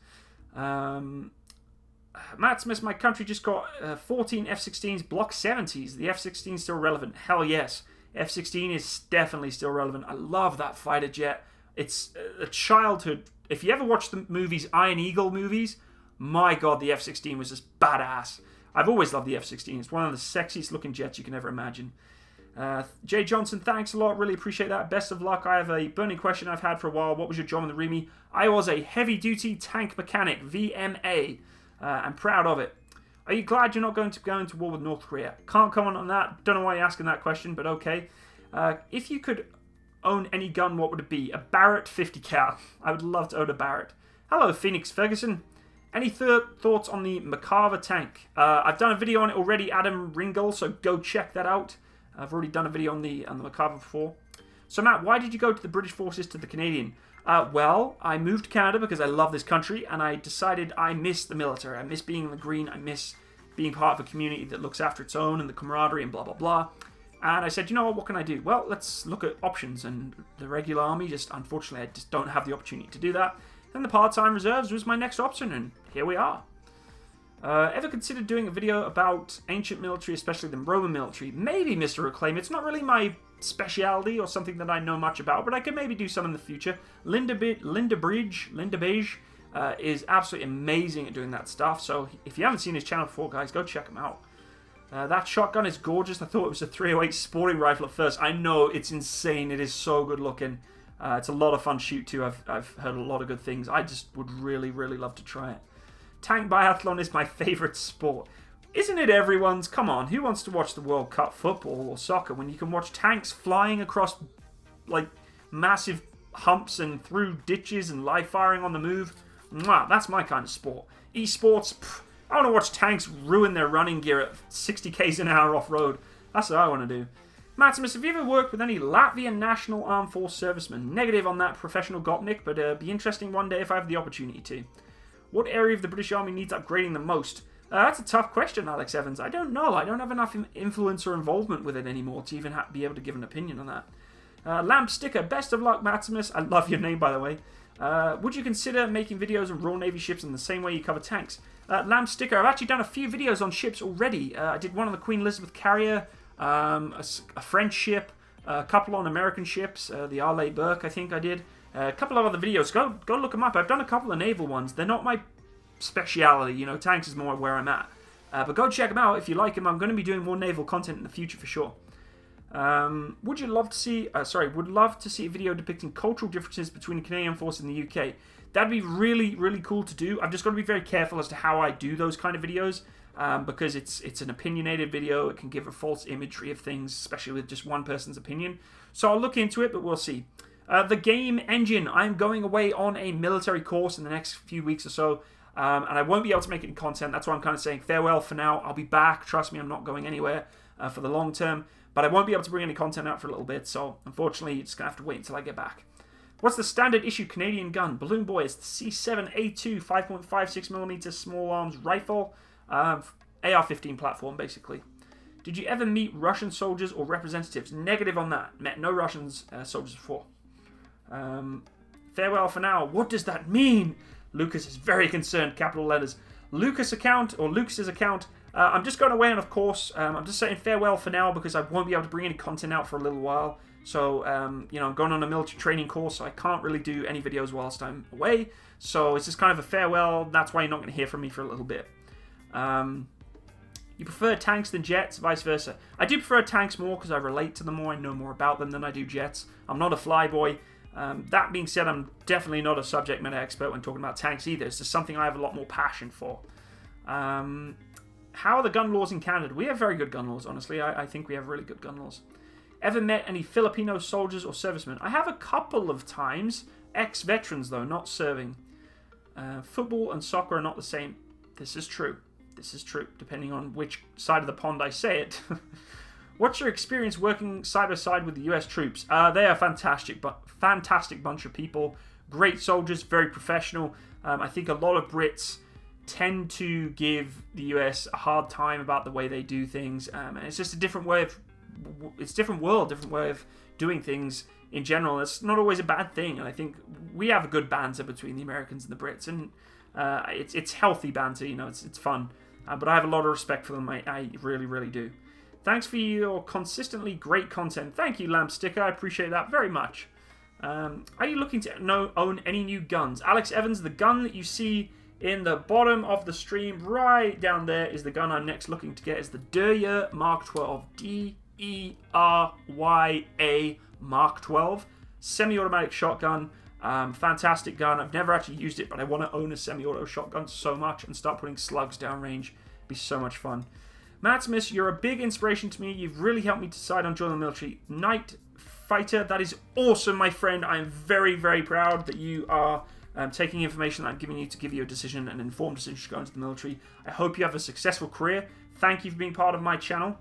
S1: Matsimus, my country just got 14 F-16s, Block 70s. The F-16 is still relevant. Hell yes. F-16 is definitely still relevant. I love that fighter jet. It's a childhood. If you ever watch the movies, Iron Eagle movies, my god, the F-16 was just badass. I've always loved the F-16. It's one of the sexiest looking jets you can ever imagine. Jay Johnson, thanks a lot. Really appreciate that. Best of luck. I have a burning question I've had for a while. What was your job in the REME? I was a heavy-duty tank mechanic, VMA. I'm proud of it. Are you glad you're not going to go into war with North Korea? Can't comment on that. Don't know why you're asking that question, but okay. If you could own any gun, what would it be? A Barrett 50 cal. I would love to own a Barrett. Hello, Phoenix Ferguson. Any thoughts on the Makarva tank? I've done a video on it already, Adam Ringel, so go check that out. I've already done a video on the Makarva before. So Matt, why did you go to the British forces to the Canadian? Well, I moved to Canada because I love this country, and I decided I miss the military. I miss being in the green. I miss being part of a community that looks after its own and the camaraderie and blah, blah, blah. And I said, you know what can I do? Well, let's look at options. And the regular army, unfortunately, I just don't have the opportunity to do that. And the part-time reserves was my next option, and here we are. Ever considered doing a video about ancient military, especially the Roman military? Maybe, Mr. Reclaim. It's not really my speciality or something that I know much about, but I could maybe do some in the future. Linda Beige is absolutely amazing at doing that stuff. So if you haven't seen his channel before, guys, go check him out. That shotgun is gorgeous. I thought it was a 308 sporting rifle at first. I know, it's insane. It is so good looking. It's a lot of fun to shoot too. I've heard a lot of good things. I just would really, really love to try it. Tank biathlon is my favourite sport. Isn't it everyone's? Come on, who wants to watch the World Cup football or soccer when you can watch tanks flying across like massive humps and through ditches and live firing on the move? Mwah, that's my kind of sport. Esports, I want to watch tanks ruin their running gear at 60 k's an hour off-road. That's what I want to do. Matsimus, have you ever worked with any Latvian National Armed Force servicemen? Negative on that, professional Gopnik, but be interesting one day if I have the opportunity to. What area of the British Army needs upgrading the most? That's a tough question, Alex Evans. I don't know. I don't have enough influence or involvement with it anymore to even be able to give an opinion on that. Lamp Sticker, best of luck, Matsimus. I love your name, by the way. Would you consider making videos on Royal Navy ships in the same way you cover tanks? Lamp Sticker, I've actually done a few videos on ships already. I did one on the Queen Elizabeth carrier, a French ship, a couple on American ships, the Arleigh Burke, I think I did. A couple of other videos. Go look them up. I've done a couple of naval ones. They're not my speciality. You know, tanks is more where I'm at. But go check them out if you like them. I'm going to be doing more naval content in the future for sure. Would love to see a video depicting cultural differences between the Canadian Force and the UK. That'd be really, really cool to do. I've just got to be very careful as to how I do those kind of videos. Because it's an opinionated video. It can give a false imagery of things, especially with just one person's opinion. So I'll look into it, but we'll see. The game engine. I'm going away on a military course in the next few weeks or so. And I won't be able to make any content. That's why I'm kind of saying farewell for now. I'll be back. Trust me, I'm not going anywhere for the long term. But I won't be able to bring any content out for a little bit. So unfortunately, you're just going to have to wait until I get back. What's the standard issue Canadian gun? Balloon Boy, it's the C7A2 5.56mm small arms rifle. AR-15 platform, basically. Did you ever meet Russian soldiers or representatives? Negative on that. Met no Russian soldiers before. Farewell for now. What does that mean? Lucas is very concerned, capital letters. Lucas's account I'm just going away, and of course, I'm just saying farewell for now because I won't be able to bring any content out for a little while. So, I'm going on a military training course, so I can't really do any videos whilst I'm away. So, it's just kind of a farewell. That's why you're not going to hear from me for a little bit. You prefer tanks than jets, vice versa. I do prefer tanks more because I relate to them more. I know more about them than I do jets. I'm not a flyboy. That being said, I'm definitely not a subject matter expert when talking about tanks either. It's just something I have a lot more passion for. How are the gun laws in Canada? We have very good gun laws, honestly. I think we have really good gun laws. Ever met any Filipino soldiers or servicemen? I have a couple of times. Ex-veterans, though, not serving. Football and soccer are not the same. This is true. This is true, depending on which side of the pond I say it. What's your experience working side by side with the US troops? They are fantastic bunch of people. Great soldiers, very professional. I think a lot of Brits tend to give the US a hard time about the way they do things, and it's just a different way of, it's a different world, different way of doing things in general. It's not always a bad thing, and I think we have a good banter between the Americans and the Brits, and it's healthy banter, it's fun. But I have a lot of respect for them, I really, really do. Thanks for your consistently great content. Thank you, Lamp Sticker, I appreciate that very much. Are you looking to own any new guns? Alex Evans, the gun that you see in the bottom of the stream, right down there, is the gun I'm next looking to get. Is the Derya Mark 12. D-E-R-Y-A Mark 12. Semi-automatic shotgun. Fantastic gun. I've never actually used it, but I want to own a semi-auto shotgun so much and start putting slugs downrange. It'd be so much fun. Matsimus, you're a big inspiration to me. You've really helped me decide on joining the military. Night Fighter, that is awesome, my friend. I am very, very proud that you are taking information that I'm giving you to give you a decision, an informed decision to go into the military. I hope you have a successful career. Thank you for being part of my channel.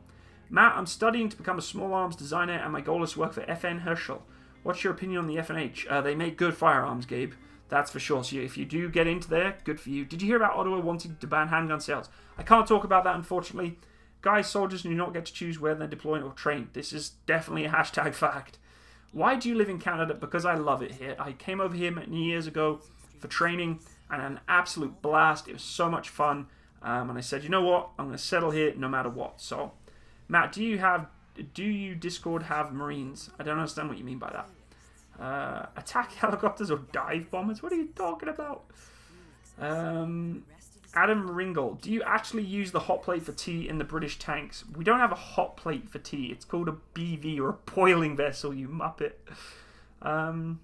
S1: Matt, I'm studying to become a small arms designer, and my goal is to work for FN Herschel. What's your opinion on the FNH? They make good firearms, Gabe. That's for sure. So if you do get into there, good for you. Did you hear about Ottawa wanting to ban handgun sales? I can't talk about that, unfortunately. Guys, soldiers do not get to choose where they're deploying or trained. This is definitely a hashtag fact. Why do you live in Canada? Because I love it here. I came over here many years ago for training, and an absolute blast. It was so much fun. And I said, you know what? I'm going to settle here no matter what. So, Matt, do you Discord have Marines? I don't understand what you mean by that. Attack helicopters or dive bombers? What are you talking about? Adam Ringel, do you actually use the hot plate for tea in the British tanks? We don't have a hot plate for tea. It's called a BV, or a boiling vessel, you muppet. Hi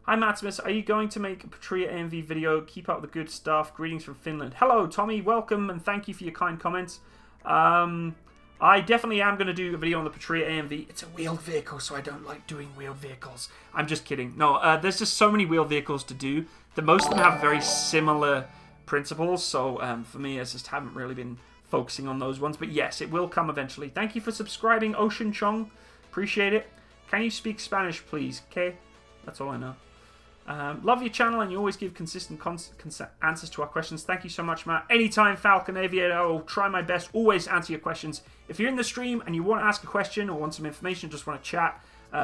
S1: Matsimus, are you going to make a Patria AMV video? Keep up the good stuff. Greetings from Finland. Hello Tommy, welcome and thank you for your kind comments. I definitely am going to do a video on the Patria AMV. It's a wheeled vehicle, so I don't like doing wheeled vehicles. I'm just kidding. No, there's just so many wheeled vehicles to do that most of them have very similar principles. So for me, I just haven't really been focusing on those ones. But yes, it will come eventually. Thank you for subscribing, Ocean Chong. Appreciate it. Can you speak Spanish, please? Okay, that's all I know. Love your channel, and you always give consistent answers to our questions. Thank you so much, Matt. Anytime, Falcon Aviator, I will try my best, always answer your questions. If you're in the stream and you want to ask a question or want some information, just want to chat,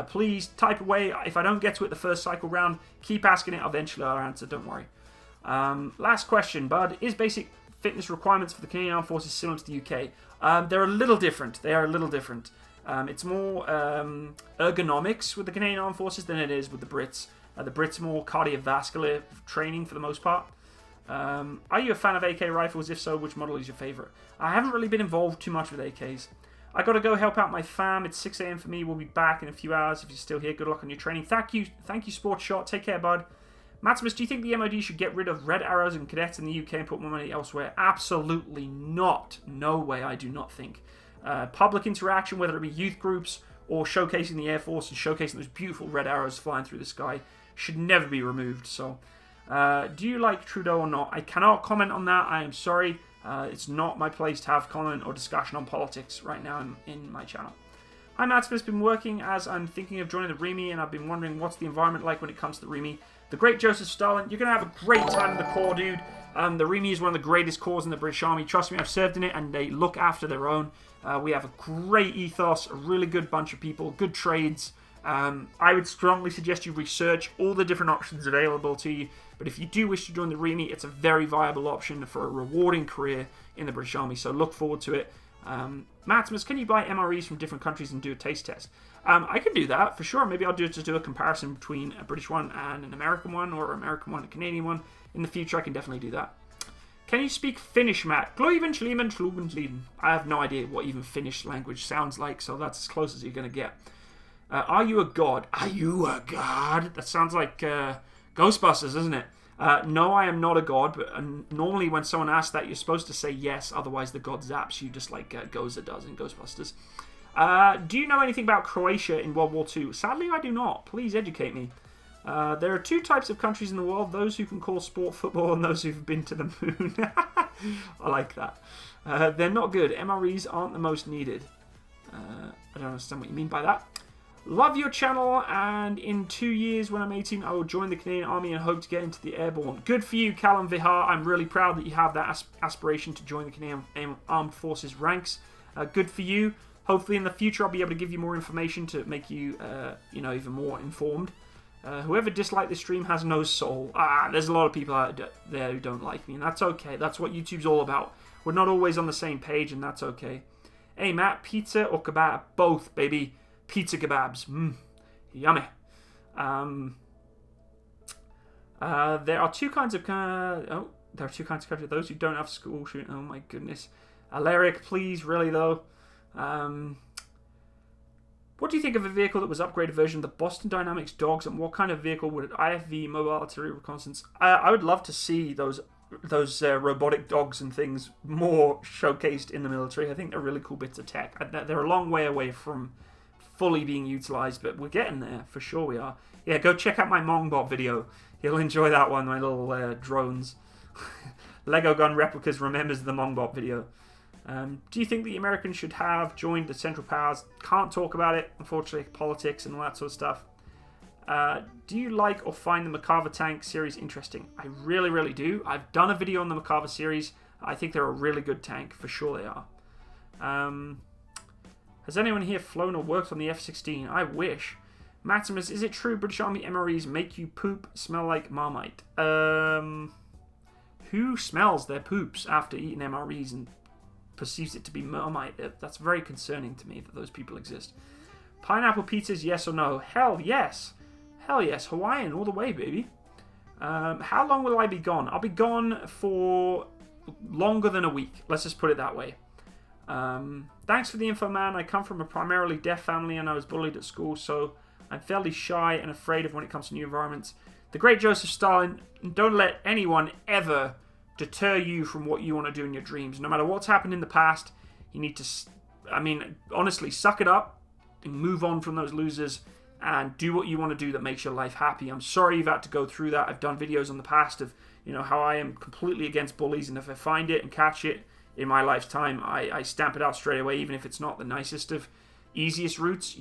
S1: please type away. If I don't get to it the first cycle round, keep asking it. Eventually I'll answer, don't worry. Last question, Bud. Is basic fitness requirements for the Canadian Armed Forces similar to the UK? They're a little different. They are a little different. It's more ergonomics with the Canadian Armed Forces than it is with the Brits. The Brits are more cardiovascular training for the most part. Are you a fan of AK rifles? If so, which model is your favourite? I haven't really been involved too much with AKs. I got to go help out my fam. It's 6 AM for me. We'll be back in a few hours. If you're still here, good luck on your training. Thank you, Sports Shot. Take care, bud. Matsimus, do you think the MOD should get rid of red arrows and cadets in the UK and put more money elsewhere? Absolutely not. No way, I do not think. Public interaction, whether it be youth groups or showcasing the Air Force and showcasing those beautiful red arrows flying through the sky, should never be removed. So, do you like Trudeau or not? I cannot comment on that. I am sorry. It's not my place to have comment or discussion on politics right now in my channel. Hi, Matsimus. Been working as I'm thinking of joining the REME, and I've been wondering what's the environment like when it comes to the REME. The great Joseph Stalin. You're going to have a great time in the Corps, dude. The REME is one of the greatest corps in the British Army. Trust me, I've served in it, and they look after their own. We have a great ethos, a really good bunch of people, good trades. I would strongly suggest you research all the different options available to you. But if you do wish to join the REME, it's a very viable option for a rewarding career in the British Army. So look forward to it. Matsimus, can you buy MREs from different countries and do a taste test? I could do that for sure. Maybe I'll just do a comparison between a British one and an American one, or an American one and a Canadian one. In the future, I can definitely do that. Can you speak Finnish, Matt? Gloiven, Schliemen, Schluben, Schlieden. I have no idea what even Finnish language sounds like, so that's as close as you're going to get. Are you a god? Are you a god? That sounds like Ghostbusters, isn't it? No, I am not a god, but normally when someone asks that, you're supposed to say yes, otherwise the god zaps you, just like Gozer does in Ghostbusters. Do you know anything about Croatia in World War II? Sadly, I do not. Please educate me. There are two types of countries in the world, those who can call sport football and those who've been to the moon. I like that. They're not good. MREs aren't the most needed. I don't understand what you mean by that. Love your channel, and in 2 years, when I'm 18, I will join the Canadian Army and hope to get into the airborne. Good for you, Callum Vihar. I'm really proud that you have that aspiration to join the Canadian Armed Forces ranks. Good for you. Hopefully in the future, I'll be able to give you more information to make you, even more informed. Whoever disliked this stream has no soul. There's a lot of people out there who don't like me, and that's okay. That's what YouTube's all about. We're not always on the same page, and that's okay. Hey, Matt, pizza or kebab? Both, baby. Pizza kebabs. Yummy. There are two kinds of... there are two kinds of countries. Those who don't have school shooting. Oh, my goodness. Alaric, please, really, though. What do you think of a vehicle that was upgraded version of the Boston Dynamics dogs, and what kind of vehicle would it IFV mobile artillery reconnaissance? I would love to see those robotic dogs and things more showcased in the military. I think they're really cool bits of tech. They're a long way away from fully being utilized, but we're getting there, for sure we are. Yeah, go check out my Mongbot video. You'll enjoy that one, my little drones. Lego gun replicas remembers the Mongbot video. Do you think the Americans should have joined the Central Powers? Can't talk about it, unfortunately, politics and all that sort of stuff. Do you like or find the Makava tank series interesting? I really, really do. I've done a video on the Makava series. I think they're a really good tank, for sure they are. Has anyone here flown or worked on the F-16? I wish. Matsimus, is it true British Army MREs make you poop smell like Marmite? Who smells their poops after eating MREs and perceives it to be Marmite? That's very concerning to me that those people exist. Pineapple pizzas, yes or no? Hell yes. Hell yes. Hawaiian all the way, baby. How long will I be gone? I'll be gone for longer than a week. Let's just put it that way. Thanks for the info, man. I come from a primarily deaf family and I was bullied at school, so I'm fairly shy and afraid of when it comes to new environments. The great Joseph Stalin, don't let anyone ever deter you from what you want to do in your dreams. No matter what's happened in the past, you need to, honestly, suck it up and move on from those losers and do what you want to do that makes your life happy. I'm sorry you've had to go through that. I've done videos in the past of, how I am completely against bullies, and if I find it and catch it in my lifetime, I stamp it out straight away, even if it's not the nicest of easiest routes.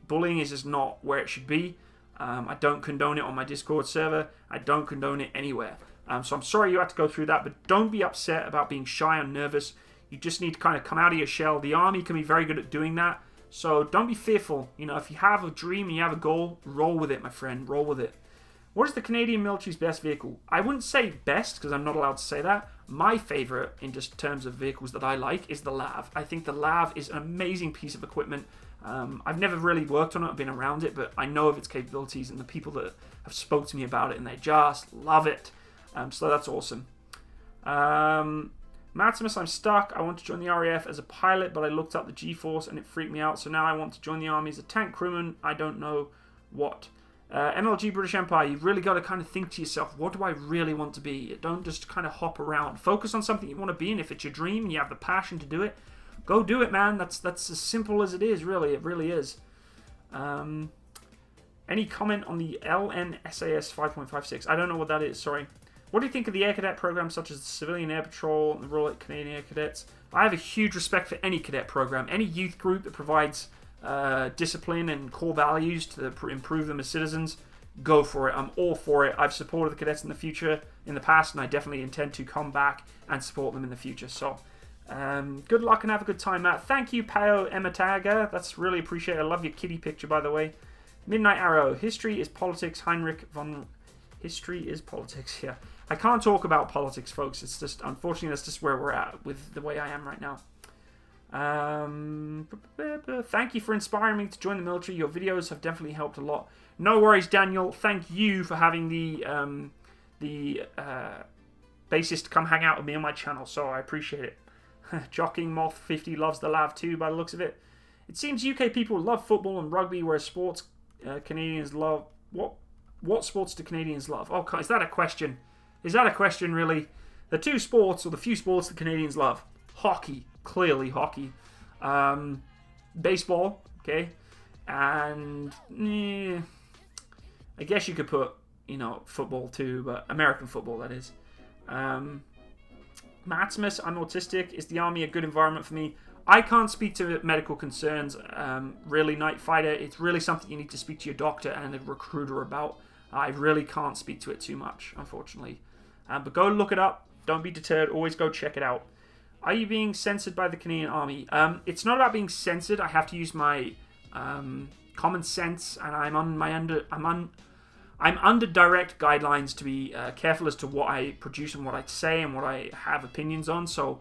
S1: Bullying is just not where it should be. I don't condone it on my Discord server. I don't condone it anywhere. So I'm sorry you had to go through that, but don't be upset about being shy and nervous. You just need to kind of come out of your shell. The army can be very good at doing that. So don't be fearful. If you have a dream and you have a goal, roll with it, my friend. Roll with it. What is the Canadian military's best vehicle? I wouldn't say best, because I'm not allowed to say that. My favourite, in just terms of vehicles that I like, is the LAV. I think the LAV is an amazing piece of equipment. I've never really worked on it, I've been around it, but I know of its capabilities and the people that have spoke to me about it, and they just love it. So that's awesome. Matsimus, I'm stuck. I want to join the RAF as a pilot, but I looked up the G-Force and it freaked me out, so now I want to join the army as a tank crewman. I don't know what. MLG British Empire, you've really got to kind of think to yourself, what do I really want to be? Don't just kind of hop around. Focus on something you want to be, and if it's your dream and you have the passion to do it, go do it, man. That's as simple as it is, really. It really is. Any comment on the LNSAS 5.56? I don't know what that is, sorry. What do you think of the Air Cadet program, such as the Civilian Air Patrol and the Royal Canadian Air Cadets? I have a huge respect for any cadet program, any youth group that provides discipline and core values to improve them as citizens. Go for it. I'm all for it. I've supported the cadets in the past, and I definitely intend to come back and support them in the future. So, good luck and have a good time, Matt. Thank you, Pao Emataga. That's really appreciated. I love your kitty picture, by the way. Midnight Arrow. History is politics. Heinrich von... History is politics, yeah. I can't talk about politics, folks. It's just, unfortunately, that's just where we're at with the way I am right now. Thank you for inspiring me to join the military. Your videos have definitely helped a lot. No worries, Daniel. Thank you for having the bassist come hang out with me on my channel, so I appreciate it. Jocking Moth 50 loves the lav too, by the looks of it. It seems UK people love football and rugby, whereas sports Canadians love... What sports do Canadians love? Oh, is that a question? Is that a question, really? The two sports, or the few sports that Canadians love. Hockey. Clearly hockey. Baseball. Okay. And... I guess you could put, football too, but American football, that is. Matsimus, I'm autistic. Is the army a good environment for me? I can't speak to medical concerns. Really, Night Fighter, it's really something you need to speak to your doctor and a recruiter about. I really can't speak to it too much, unfortunately. But go look it up. Don't be deterred. Always go check it out. Are you being censored by the Canadian Army? It's not about being censored. I have to use my common sense, and I'm under direct guidelines to be careful as to what I produce and what I say and what I have opinions on. So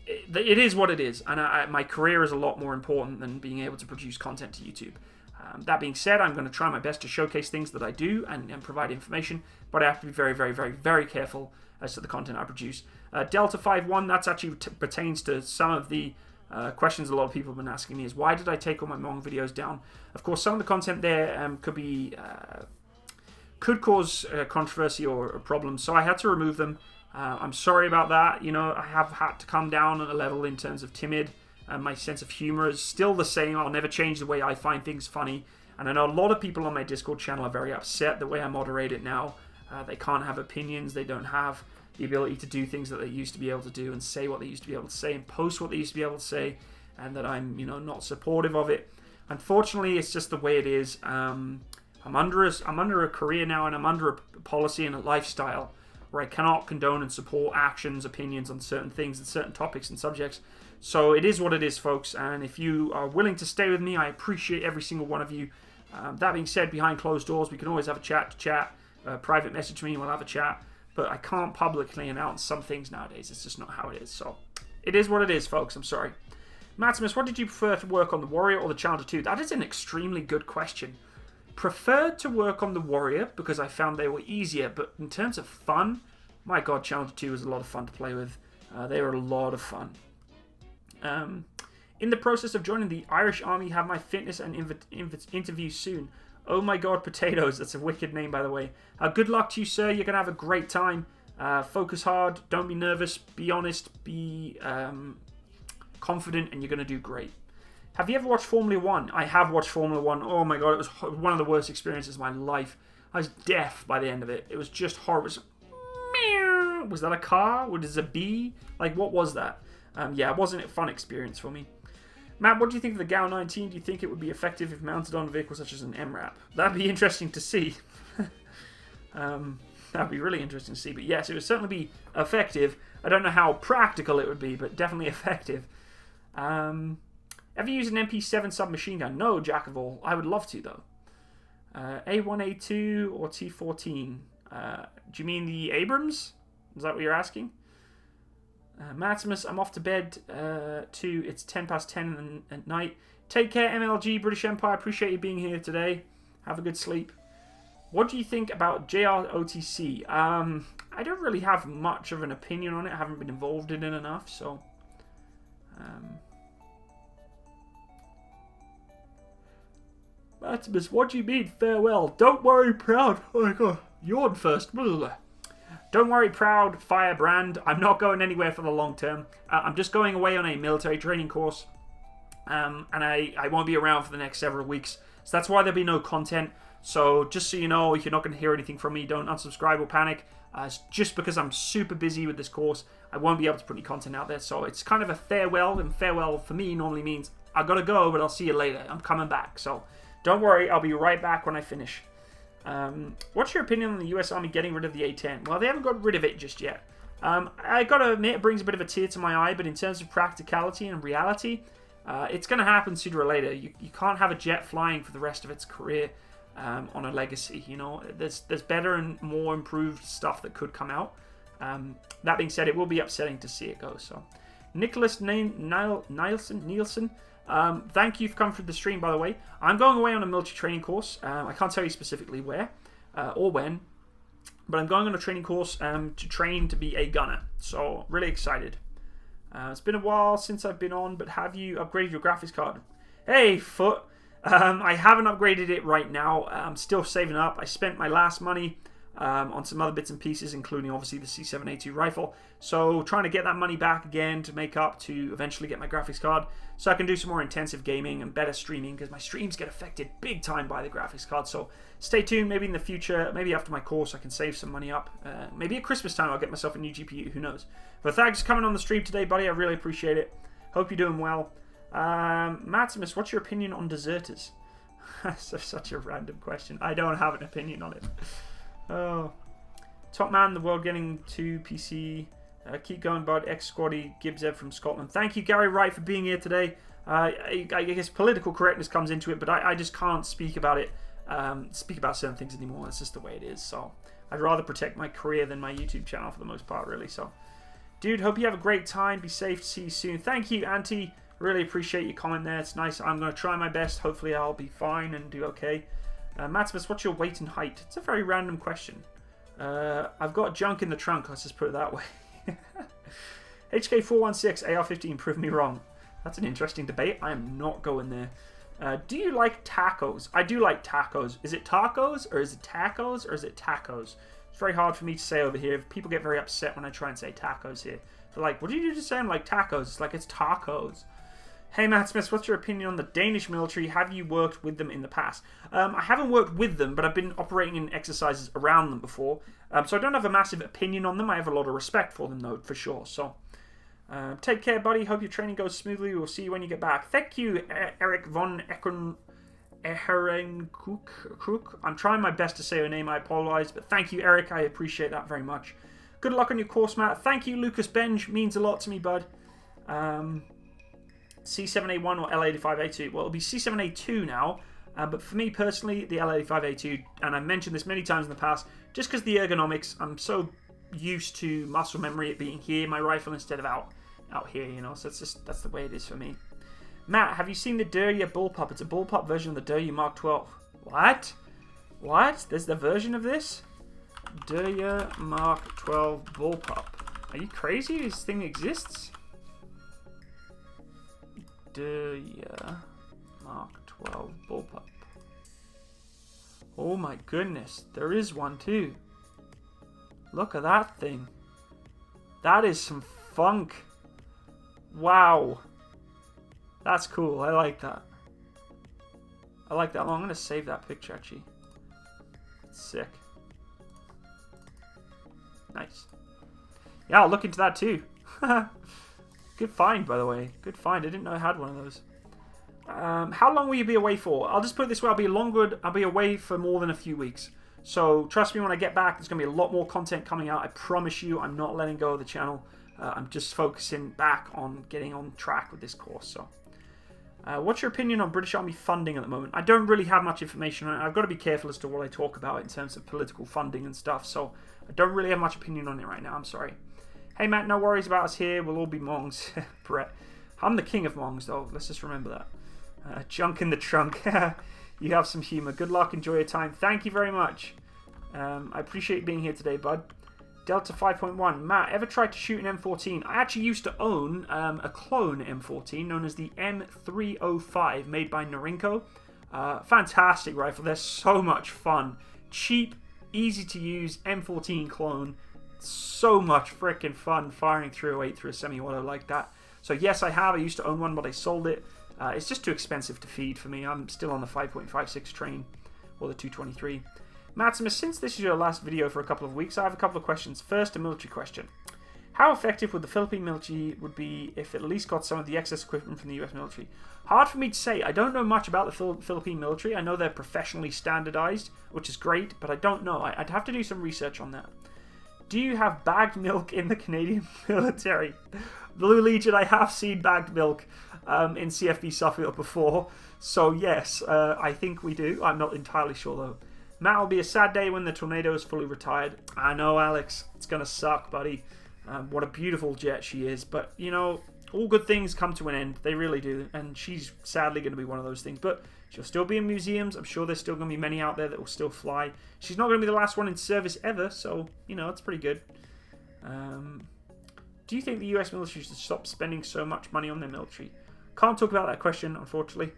S1: it is what it is, and my career is a lot more important than being able to produce content to YouTube. That being said, I'm going to try my best to showcase things that I do and provide information, but I have to be very, very, very, very careful as to the content I produce. Delta 5-1, that's actually pertains to some of the questions a lot of people have been asking me, is why did I take all my Hmong videos down? Of course, some of the content there could cause controversy or problems, so I had to remove them. I'm sorry about that. I have had to come down a level in terms of timid. My sense of humor is still the same. I'll never change the way I find things funny. And I know a lot of people on my Discord channel are very upset the way I moderate it now. They can't have opinions. They don't have the ability to do things that they used to be able to do and say what they used to be able to say and post what they used to be able to say, and that I'm, not supportive of it. Unfortunately, it's just the way it is. I'm under a career now, and I'm under a policy and a lifestyle where I cannot condone and support actions, opinions on certain things and certain topics and subjects. So it is what it is, folks, and if you are willing to stay with me, I appreciate every single one of you. That being said, behind closed doors, we can always have a chat. Private message me, we'll have a chat, but I can't publicly announce some things nowadays. It's just not how it is. So it is what it is, folks. I'm sorry. Matsimus, what did you prefer to work on, the Warrior or the Challenger 2? That is an extremely good question. Preferred to work on the Warrior because I found they were easier, but in terms of fun, my God, Challenger 2 was a lot of fun to play with. They were a lot of fun. In the process of joining the Irish Army, have my fitness and interview soon. Oh my God, Potatoes. That's a wicked name, by the way. Good luck to you, sir. You're going to have a great time. Focus hard. Don't be nervous. Be honest. Be confident, and you're going to do great. Have you ever watched Formula 1? I have watched Formula 1. Oh my God, it was one of the worst experiences of my life. I was deaf by the end of it. It was just horrible. Was that a car? Was it a bee? Like, what was that? Yeah, it wasn't a fun experience for me. Matt, what do you think of the GAU 19? Do you think it would be effective if mounted on a vehicle such as an MRAP? That'd be interesting to see. That'd be really interesting to see. But yes, it would certainly be effective. I don't know how practical it would be, but definitely effective. Ever used an MP7 submachine gun? No, Jack of all. I would love to, though. A1, A2, or T14? Do you mean the Abrams? Is that what you're asking? Matsimus, I'm off to bed too. It's 10 past 10 at night. Take care, MLG, British Empire. Appreciate you being here today. Have a good sleep. What do you think about JROTC? I don't really have much of an opinion on it. I haven't been involved in it enough, so... Matsimus, what do you mean, farewell? Don't worry, proud. Oh my God, yawn first. Don't worry, proud firebrand. I'm not going anywhere for the long term. I'm just going away on a military training course. And I won't be around for the next several weeks. So that's why there'll be no content. So just so you know, if you're not going to hear anything from me, don't unsubscribe or panic. It's just because I'm super busy with this course, I won't be able to put any content out there. So it's kind of a farewell, and farewell for me normally means I gotta go, but I'll see you later. I'm coming back. So don't worry, I'll be right back when I finish. What's your opinion on the US Army getting rid of the A-10? Well, they haven't got rid of it just yet. I gotta admit, it brings a bit of a tear to my eye, but in terms of practicality and reality, It's going to happen sooner or later. You can't have a jet flying for the rest of its career on a legacy. You know, there's better and more improved stuff that could come out. That being said, it will be upsetting to see it go. So, Nicholas Nielsen, thank you for coming through the stream, by the way. I'm going away on a military training course. I can't tell you specifically where or when, but I'm going on a training course to train to be a gunner. So, really excited. It's been a while since I've been on, but have you upgraded your graphics card? Hey, Foot. I haven't upgraded it right now. I'm still saving up. I spent my last money on some other bits and pieces, including obviously the C7A2 rifle. So trying to get that money back again to make up to eventually get my graphics card so I can do some more intensive gaming and better streaming, because my streams get affected big time by the graphics card. So stay tuned. Maybe in the future, maybe after my course, I can save some money up. Maybe at Christmas time I'll get myself a new GPU. Who knows? But thanks for coming on the stream today, buddy. I really appreciate it. Hope you're doing well. Matsimus, what's your opinion on deserters? That's such a random question. I don't have an opinion on it. Oh, top man, the world getting to PC. Keep going, bud. Ex-squaddy Gibbs from Scotland. Thank you, Gary Wright, for being here today. I guess political correctness comes into it, but I just can't speak about it. Speak about certain things anymore. That's just the way it is. So I'd rather protect my career than my YouTube channel for the most part, really. So, dude, hope you have a great time. Be safe. See you soon. Thank you, Auntie. Really appreciate your comment there. It's nice. I'm going to try my best. Hopefully I'll be fine and do okay. Matsimus, what's your weight and height? It's a very random question. I've got junk in the trunk. Let's just put it that way. HK416 AR-15 proved me wrong. That's an interesting debate. I am not going there. Do you like tacos? I do like tacos. Is it tacos or is it tacos or is it tacos? It's very hard for me to say over here. People get very upset when I try and say tacos here. They're like, what did you just say? I'm like, tacos. It's like, it's tacos. Hey, Matt Smith, what's your opinion on the Danish military? Have you worked with them in the past? I haven't worked with them, but I've been operating in exercises around them before. So I don't have a massive opinion on them. I have a lot of respect for them, though, for sure. So take care, buddy. Hope your training goes smoothly. We'll see you when you get back. Thank you, Eric von Eherenkruk. I'm trying my best to say your name. I apologize, but thank you, Eric. I appreciate that very much. Good luck on your course, Matt. Thank you, Lucas Benj. Means a lot to me, bud. C7A1 or L85A2? Well, it'll be C7A2 now, but for me personally, the L85A2, and I've mentioned this many times in the past, just because the ergonomics, I'm so used to muscle memory, it being here, my rifle, instead of out here, you know, so that's the way it is for me. Matt, have you seen the Derya bullpup? It's a bullpup version of the Derya Mark 12. What? What? There's the version of this? Derya Mark 12 bullpup. Are you crazy? This thing exists? Derya Mark 12 bullpup. Oh my goodness, there is one too. Look at that thing. That is some funk. Wow. That's cool. I like that. I like that. Well, I'm going to save that picture actually. It's sick. Nice. Yeah, I'll look into that too. Good find, by the way. Good find. I didn't know I had one of those. How long will you be away for? I'll just put it this way. I'll be away for more than a few weeks. So trust me, when I get back, there's going to be a lot more content coming out. I promise you, I'm not letting go of the channel. I'm just focusing back on getting on track with this course. So, what's your opinion on British Army funding at the moment? I don't really have much information on it. I've got to be careful as to what I talk about in terms of political funding and stuff. So I don't really have much opinion on it right now. I'm sorry. Hey, Matt, no worries about us here. We'll all be Mongs. Brett. I'm the king of Mongs, though. Let's just remember that. Junk in the trunk. You have some humor. Good luck. Enjoy your time. Thank you very much. I appreciate being here today, bud. Delta 5.1. Matt, ever tried to shoot an M14? I actually used to own a clone M14 known as the M305 made by Norinco. Fantastic rifle. They're so much fun. Cheap, easy to use M14 clone. So much freaking fun firing 308 through a semi-auto like that. So yes, I have. I used to own one, but I sold it. It's just too expensive to feed for me. I'm still on the 5.56 train, or the 223. Matsimus, since this is your last video for a couple of weeks, I have a couple of questions. First, a military question. How effective would the Philippine military would be if it at least got some of the excess equipment from the US military? Hard for me to say. I don't know much about the Philippine military. I know they're professionally standardized, which is great, but I don't know. I'd have to do some research on that. Do you have bagged milk in the Canadian military? Blue Legion, I have seen bagged milk. in CFB Suffield before. So yes, I think we do. I'm not entirely sure though. Matt, will be a sad day when the Tornado is fully retired. I know, Alex. It's going to suck, buddy. What a beautiful jet she is. But, you know, all good things come to an end. They really do. And she's sadly going to be one of those things. But she'll still be in museums. I'm sure there's still going to be many out there that will still fly. She's not going to be the last one in service ever. So, you know, it's pretty good. Do you think the US military should stop spending so much money on their military? Can't talk about that question, unfortunately.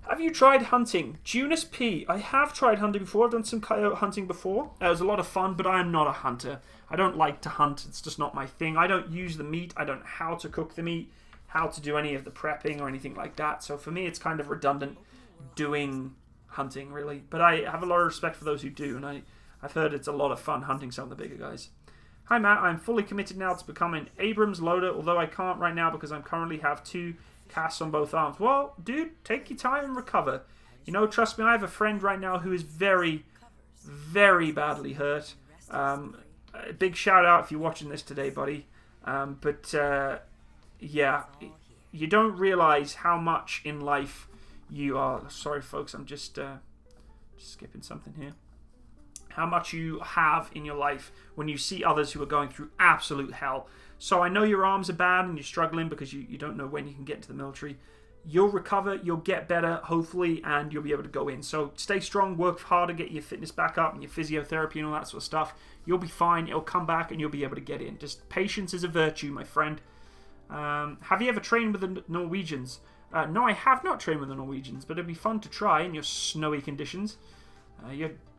S1: Have you tried hunting? Junus P. I have tried hunting before. I've done some coyote hunting before. It was a lot of fun, but I am not a hunter. I don't like to hunt. It's just not my thing. I don't use the meat. I don't know how to cook the meat, how to do any of the prepping or anything like that. So for me, it's kind of redundant doing hunting, really. But I have a lot of respect for those who do, and I've heard it's a lot of fun hunting some of the bigger guys. Hi, Matt. I'm fully committed now to become an Abrams loader, although I can't right now because I currently have 2 casts on both arms. Well, dude, take your time and recover. You know, trust me, I have a friend right now who is very, very badly hurt. A big shout out if you're watching this today, buddy. Yeah, you don't realize how much in life you are. Sorry, folks, I'm just skipping something here. How much you have in your life when you see others who are going through absolute hell. So I know your arms are bad and you're struggling because you don't know when you can get into the military. You'll recover, you'll get better, hopefully, and you'll be able to go in. So stay strong, work hard to get your fitness back up and your physiotherapy and all that sort of stuff. You'll be fine, it'll come back and you'll be able to get in. Just patience is a virtue, my friend. Have you ever trained with the Norwegians? No, I have not trained with the Norwegians, but it'd be fun to try in your snowy conditions.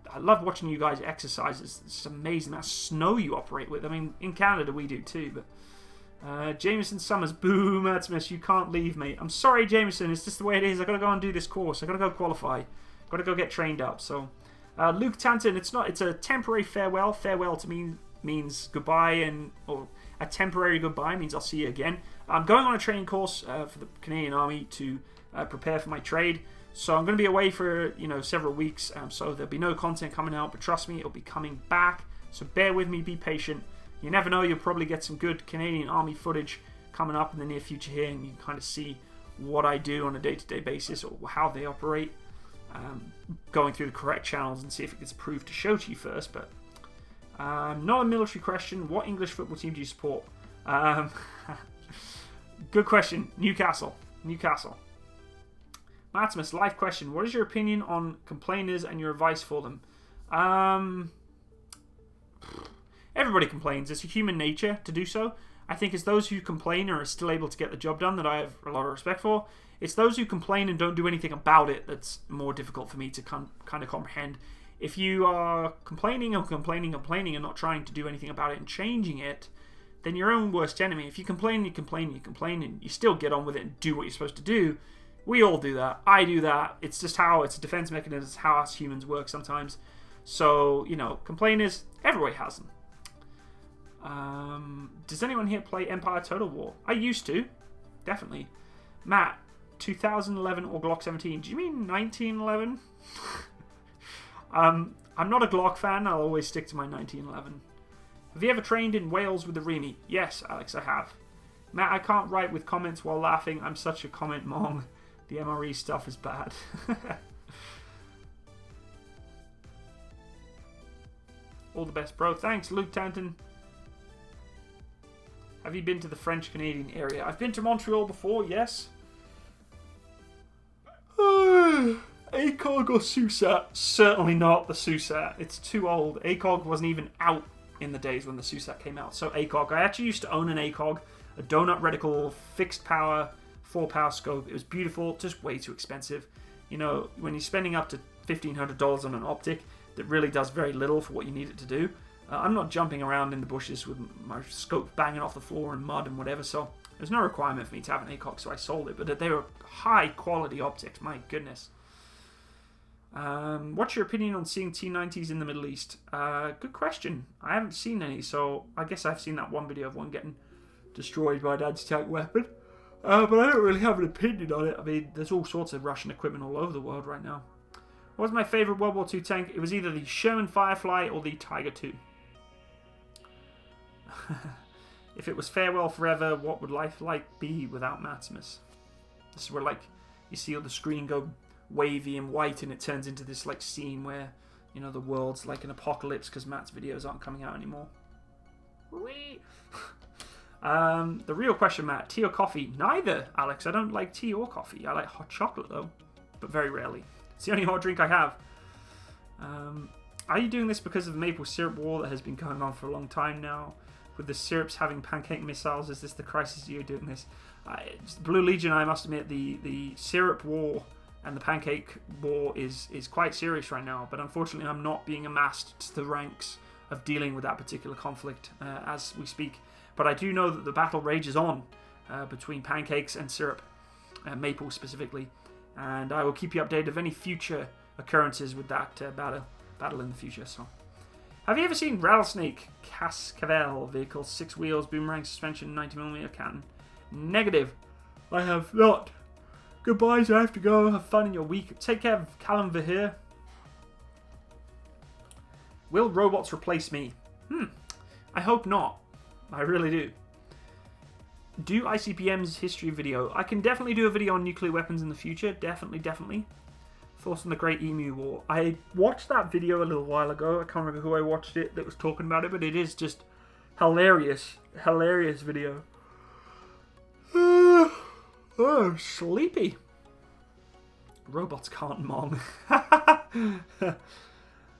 S1: I love watching you guys exercise. It's amazing that snow you operate with. I mean, in Canada we do too, but Jameson Summers, boo, Matsimus, you can't leave, mate. I'm sorry, Jameson, it's just the way it is. I gotta go and do this course. I gotta go qualify. Gotta go get trained up. So, Luke Tanton, it's a temporary farewell. Farewell to me means goodbye, or a temporary goodbye means I'll see you again. I'm going on a training course for the Canadian Army to prepare for my trade. So I'm going to be away for, several weeks, so there'll be no content coming out, but trust me, it'll be coming back. So bear with me, be patient. You never know, you'll probably get some good Canadian Army footage coming up in the near future here, and you can kind of see what I do on a day-to-day basis or how they operate. Going through the correct channels and see if it gets approved to show to you first, but not a military question. What English football team do you support? Good question. Newcastle. Matsimus, live question. What is your opinion on complainers and your advice for them? Everybody complains. It's a human nature to do so. I think it's those who complain and are still able to get the job done that I have a lot of respect for. It's those who complain and don't do anything about it that's more difficult for me to kind of comprehend. If you are complaining and not trying to do anything about it and changing it, then you're your own worst enemy. If you complain and you still get on with it and do what you're supposed to do, we all do that. I do that. It's just how it's a defense mechanism. It's how us humans work sometimes. So, complainers, everybody has them. Does anyone here play Empire Total War? I used to. Definitely. Matt, 2011 or Glock 17? Do you mean 1911? I'm not a Glock fan. I'll always stick to my 1911. Have you ever trained in Wales with the Remy? Yes, Alex, I have. Matt, I can't write with comments while laughing. I'm such a comment mong. The MRE stuff is bad. All the best, bro. Thanks, Luke Tanton. Have you been to the French-Canadian area? I've been to Montreal before, yes. ACOG or SUSAT? Certainly not the SUSAT. It's too old. ACOG wasn't even out in the days when the SUSAT came out. So ACOG. I actually used to own an ACOG, a donut reticle, fixed power, 4-power scope. It was beautiful, just way too expensive. When you're spending up to $1,500 on an optic that really does very little for what you need it to do, I'm not jumping around in the bushes with my scope banging off the floor and mud and whatever, so there's no requirement for me to have an ACOG, so I sold it. But they were high quality optics, my goodness. What's your opinion on seeing T-90s in the Middle East? Good question. I haven't seen any, so I guess I've seen that one video of one getting destroyed by Dad's tank weapon. But I don't really have an opinion on it. I mean, there's all sorts of Russian equipment all over the world right now. What was my favourite World War II tank? It was either the Sherman Firefly or the Tiger II. If it was farewell forever, what would life be without Matsimus? This is where, like, you see the screen go wavy and white, and it turns into this, like, scene where, you know, the world's like an apocalypse because Matt's videos aren't coming out anymore. Whee! The real question, Matt, tea or coffee? Neither, Alex. I don't like tea or coffee. I like hot chocolate, though, but very rarely. It's the only hot drink I have. Are you doing this because of the maple syrup war that has been going on for a long time now? With the syrups having pancake missiles, is this the crisis you're doing this? Blue Legion, I must admit, the syrup war and the pancake war is quite serious right now, but unfortunately I'm not being amassed to the ranks of dealing with that particular conflict as we speak. But I do know that the battle rages on between pancakes and syrup, maple specifically, and I will keep you updated of any future occurrences with that battle in the future. So, have you ever seen Rattlesnake Cascabel vehicle, 6 wheels, boomerang suspension, 90mm cannon? Negative. I have not. Goodbyes, I have to go. Have fun in your week. Take care of Callum Verheer. Will robots replace me? I hope not. I really do. Do ICBM's history video. I can definitely do a video on nuclear weapons in the future. Definitely. Thoughts on the Great Emu War. I watched that video a little while ago. I can't remember who I watched it that was talking about it, but it is just hilarious. Hilarious video. Oh, I'm sleepy. Robots can't mom.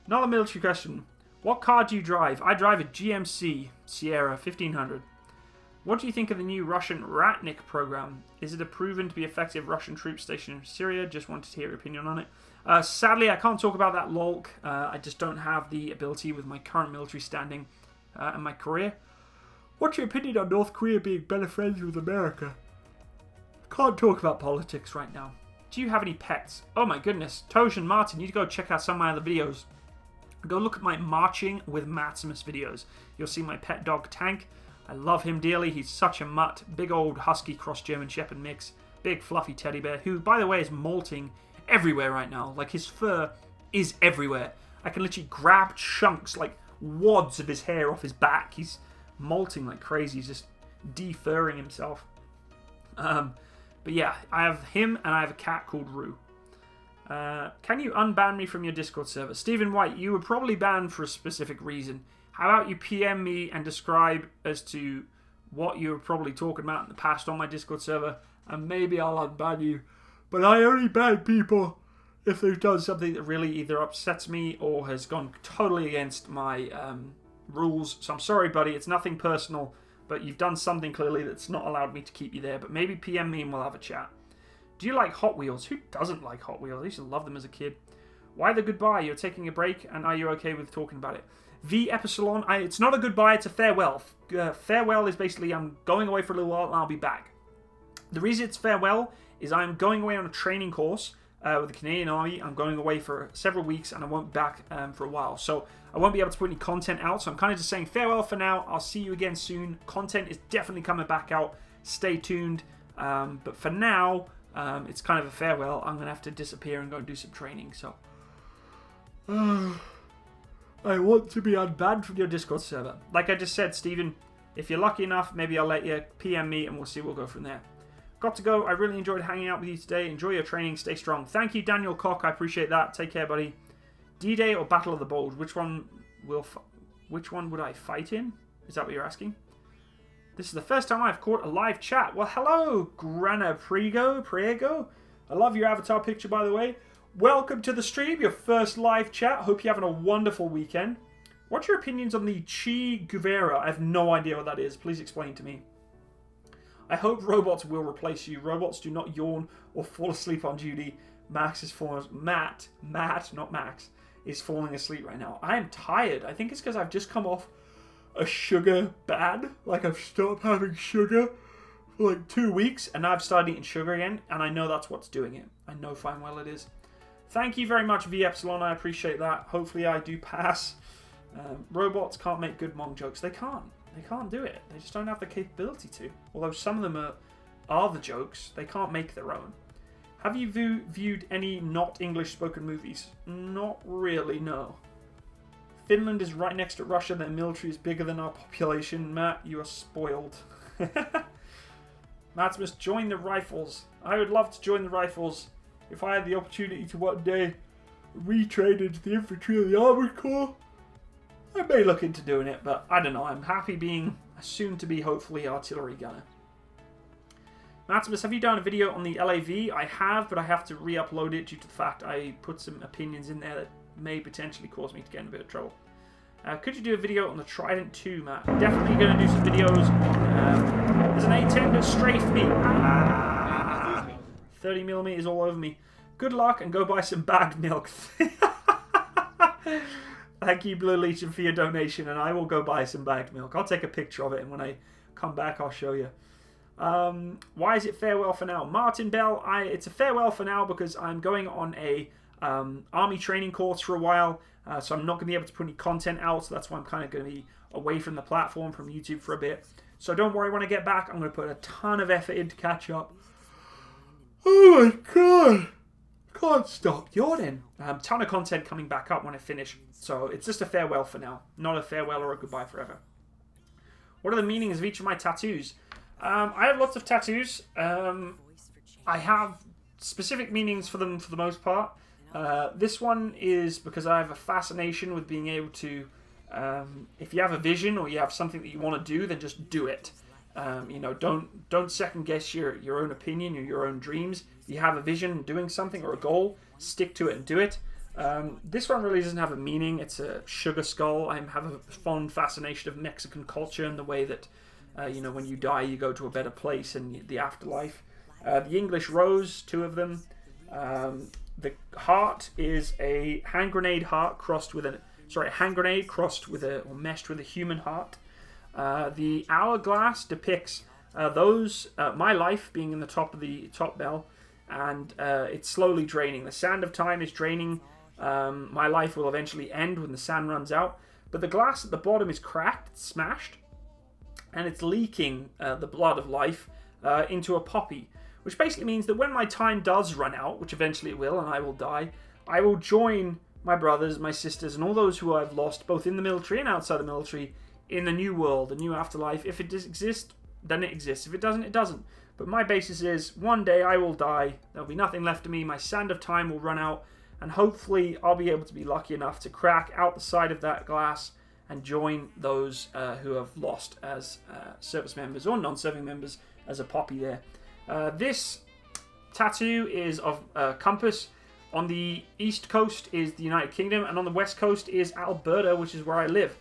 S1: Another military question. What car do you drive? I drive a GMC Sierra 1500. What do you think of the new Russian Ratnik program? Is it a proven to be effective Russian troop station in Syria? Just wanted to hear your opinion on it. Sadly, I can't talk about that, lolk. I just don't have the ability with my current military standing and my career. What's your opinion on North Korea being better friends with America? Can't talk about politics right now. Do you have any pets? Oh my goodness. Toj and Martin, you need to go check out some of my other videos. Go look at my Marching with Matsimus videos. You'll see my pet dog Tank. I love him dearly. He's such a mutt. Big old husky cross German Shepherd mix. Big fluffy teddy bear who, by the way, is molting everywhere right now. Like, his fur is everywhere. I can literally grab chunks, like wads of his hair off his back. He's molting like crazy. He's just defurring himself. But yeah, I have him and I have a cat called Rue. Can you unban me from your Discord server? Stephen White, you were probably banned for a specific reason. How about you PM me and describe as to what you were probably talking about in the past on my Discord server, and maybe I'll unban you. But I only ban people if they've done something that really either upsets me or has gone totally against my rules. So I'm sorry, buddy. It's nothing personal, but you've done something clearly that's not allowed me to keep you there. But maybe PM me and we'll have a chat. Do you like Hot Wheels? Who doesn't like Hot Wheels? I used to love them as a kid. Why the goodbye? You're taking a break, and are you okay with talking about it? V Epsilon, it's not a goodbye, it's a farewell. Farewell is basically I'm going away for a little while and I'll be back. The reason it's farewell is I'm going away on a training course with the Canadian Army. I'm going away for several weeks and I won't be back for a while. So I won't be able to put any content out. So I'm kind of just saying farewell for now. I'll see you again soon. Content is definitely coming back out. Stay tuned. But for now, it's kind of a farewell. I'm going to have to disappear and go do some training. So I want to be unbanned from your Discord server. Like I just said, Stephen, if you're lucky enough, maybe I'll let you PM me and we'll see. We'll go from there. Got to go. I really enjoyed hanging out with you today. Enjoy your training. Stay strong. Thank you, Daniel Koch. I appreciate that. Take care, buddy. D-Day or Battle of the Bulge? Which one would I fight in? Is that what you're asking? This is the first time I've caught a live chat. Well, hello, Grana Priego. I love your avatar picture, by the way. Welcome to the stream, your first live chat. Hope you're having a wonderful weekend. What's your opinions on the Che Guevara? I have no idea what that is. Please explain to me. I hope robots will replace you. Robots do not yawn or fall asleep on duty. Matt, not Max, is falling asleep right now. I am tired. I think it's because I've just come off a sugar ban. Like, I've stopped having sugar for like 2 weeks, and now I've started eating sugar again, and I know that's what's doing it. I know fine well it is. Thank you very much, V Epsilon. I appreciate that. Hopefully I do pass. Robots can't make good mong jokes. They can't. They can't do it. They just don't have the capability to. Although some of them are the jokes, they can't make their own. Have you viewed any not English spoken movies? Not really, no. Finland is right next to Russia. Their military is bigger than our population. Matt, you are spoiled. Matsimus, join the Rifles. I would love to join the Rifles if I had the opportunity to one day retrain into the infantry of the Armored Corps. I may look into doing it, but I don't know. I'm happy being a soon-to-be, hopefully, artillery gunner. Matsimus, have you done a video on the LAV? I have, but I have to re-upload it due to the fact I put some opinions in there that may potentially cause me to get in a bit of trouble. Could you do a video on the Trident 2, Matt? Definitely going to do some videos on... there's an A10 that strafed me. 30mm all over me. Good luck and go buy some bagged milk. Thank you, Blue Legion, for your donation, and I will go buy some bagged milk. I'll take a picture of it, and when I come back, I'll show you. Why is it farewell for now? Martin Bell, it's a farewell for now because I'm going on a army training course for a while, so I'm not going to be able to put any content out, so that's why I'm kind of going to be away from the platform, from YouTube for a bit. So don't worry, when I get back, I'm going to put a ton of effort in to catch up. Oh my god! Can't stop yawning. Ton of content coming back up when I finish, so it's just a farewell for now, not a farewell or a goodbye forever. What are the meanings of each of my tattoos? I have lots of tattoos. I have specific meanings for them for the most part. This one is because I have a fascination with being able to, if you have a vision or you have something that you want to do, then just do it. You know, don't second guess your own opinion or your own dreams. If you have a vision doing something or a goal, stick to it and do it. This one really doesn't have a meaning. It's a sugar skull. I have a fond fascination of Mexican culture and the way that, you know, when you die, you go to a better place in the afterlife. The English rose, 2 of them. The heart is a hand grenade heart crossed with a hand grenade crossed with or meshed with a human heart. The hourglass depicts my life being in the top of the top bell, and it's slowly draining. The sand of time is draining. My life will eventually end when the sand runs out. But the glass at the bottom is cracked, it's smashed, and it's leaking the blood of life into a poppy, which basically means that when my time does run out, which eventually it will, and I will die, I will join my brothers, my sisters, and all those who I've lost, both in the military and outside the military, in the new world, the new afterlife. If it does exist, then it exists. If it doesn't, it doesn't. But my basis is, one day I will die, there'll be nothing left of me, my sand of time will run out, and hopefully I'll be able to be lucky enough to crack out the side of that glass and join those who have lost as service members or non-serving members as a poppy there. This tattoo is of compass. On the east coast is the United Kingdom, and on the west coast is Alberta, which is where I live.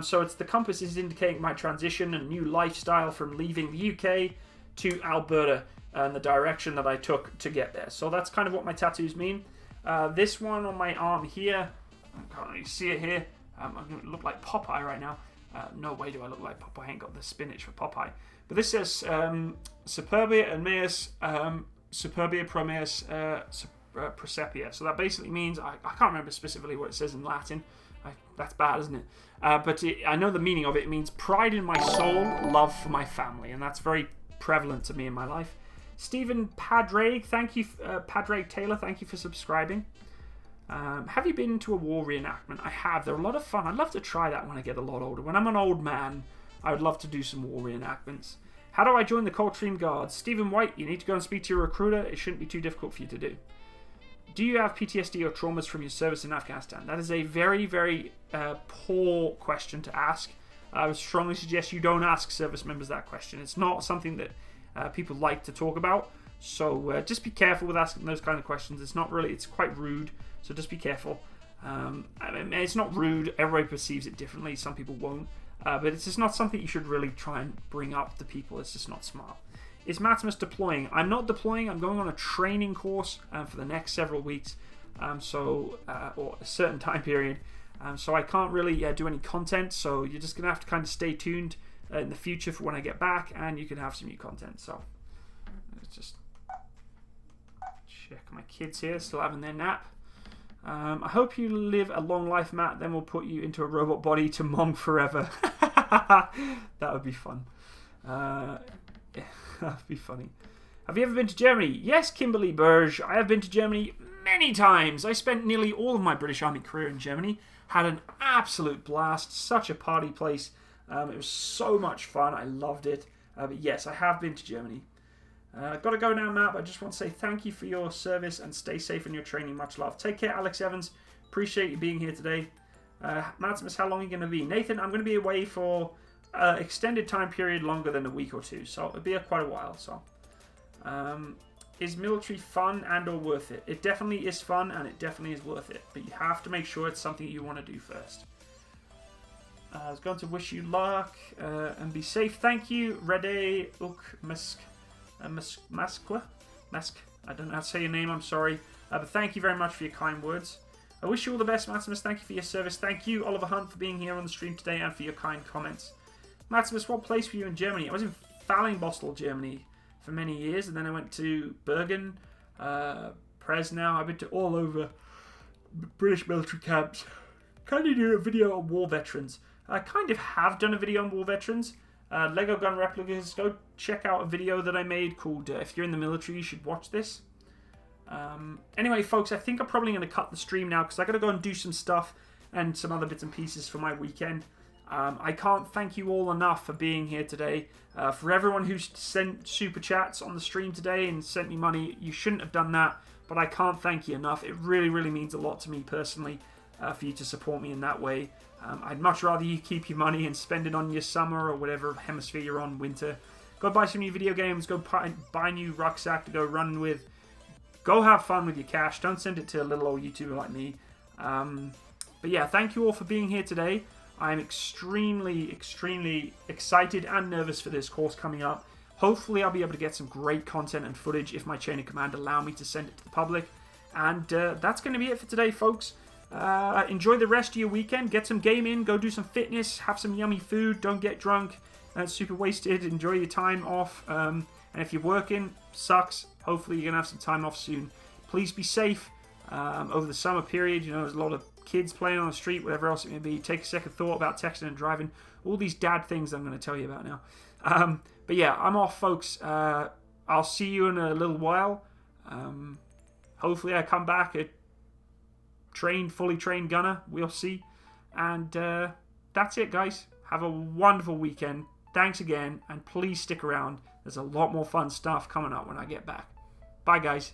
S1: So it's the compass is indicating my transition and new lifestyle from leaving the UK to Alberta and the direction that I took to get there. So that's kind of what my tattoos mean. This one on my arm here, I can't really see it here. I'm going to look like Popeye right now. No way do I look like Popeye. I ain't got the spinach for Popeye. But this says Superbia and Mres, Superbia Promeus Presepia. So that basically means, I can't remember specifically what it says in Latin. That's bad, isn't it? But I know the meaning of it. It means pride in my soul, love for my family. And that's very prevalent to me in my life. Stephen Padraig, thank you, Padraig Taylor, thank you for subscribing. Have you been to a war reenactment? I have. They're a lot of fun. I'd love to try that when I get a lot older. When I'm an old man, I would love to do some war reenactments. How do I join the Coldstream Guards? Stephen White, you need to go and speak to your recruiter. It shouldn't be too difficult for you to do. Do you have PTSD or traumas from your service in Afghanistan? That is a very, very poor question to ask. I would strongly suggest you don't ask service members that question. It's not something that people like to talk about. So just be careful with asking those kind of questions. It's quite rude. So just be careful. I mean, it's not rude. Everybody perceives it differently. Some people won't. But it's just not something you should really try and bring up to people. It's just not smart. Is Matsimus deploying? I'm not deploying. I'm going on a training course for the next several weeks. Or a certain time period. So I can't really do any content. So you're just going to have to kind of stay tuned in the future for when I get back. And you can have some new content. So let's just check my kids here. Still having their nap. I hope you live a long life, Matt. Then we'll put you into a robot body to mong forever. That would be fun. Yeah, that would be funny. Have you ever been to Germany? Yes, Kimberly Burge. I have been to Germany many times. I spent nearly all of my British Army career in Germany. Had an absolute blast. Such a party place. It was so much fun. I loved it. But yes, I have been to Germany. Got to go now, Matt. I just want to say thank you for your service and stay safe in your training. Much love. Take care, Alex Evans. Appreciate you being here today. Matsimus, how long are you going to be? Nathan, I'm going to be away for extended time period longer than a week or two. So it'll be quite a while. So, is military fun and or worth it? It definitely is fun and it definitely is worth it. But you have to make sure it's something you want to do first. I was going to wish you luck and be safe. Thank you, Rede Uk Mask. I don't know how to say your name, I'm sorry. But thank you very much for your kind words. I wish you all the best, Matsimus. Thank you for your service. Thank you, Oliver Hunt, for being here on the stream today and for your kind comments. Matsimus, what place were you in Germany? I was in Fallingbostel, Germany for many years, and then I went to Bergen, Mres now. I've been to all over British military camps. Kind of do a video on war veterans. I kind of have done a video on war veterans. Lego gun replicas. Go check out a video that I made called If You're in the Military, You Should Watch This. Anyway, folks, I think I'm probably going to cut the stream now because I got to go and do some stuff and some other bits and pieces for my weekend. I can't thank you all enough for being here today. For everyone who sent super chats on the stream today and sent me money, you shouldn't have done that, but I can't thank you enough. It really, really means a lot to me personally for you to support me in that way. I'd much rather you keep your money and spend it on your summer or whatever hemisphere you're on, winter. Go buy some new video games. Go buy a new rucksack to go run with. Go have fun with your cash. Don't send it to a little old YouTuber like me. But yeah, thank you all for being here today. I'm extremely, extremely excited and nervous for this course coming up. Hopefully I'll be able to get some great content and footage if my chain of command allow me to send it to the public. And that's going to be it for today, folks. Enjoy the rest of your weekend. Get some gaming. Go do some fitness. Have some yummy food. Don't get drunk. Super wasted. Enjoy your time off. And if you're working, sucks. Hopefully you're going to have some time off soon. Please be safe over the summer period. You know, there's a lot of kids playing on the street, whatever else it may be. Take a second thought about texting and driving. All these dad things I'm going to tell you about now. But yeah, I'm off, folks. I'll see you in a little while. Hopefully I come back a fully trained gunner. We'll see. And that's it, guys. Have a wonderful weekend. Thanks again. And please stick around. There's a lot more fun stuff coming up when I get back. Bye, guys.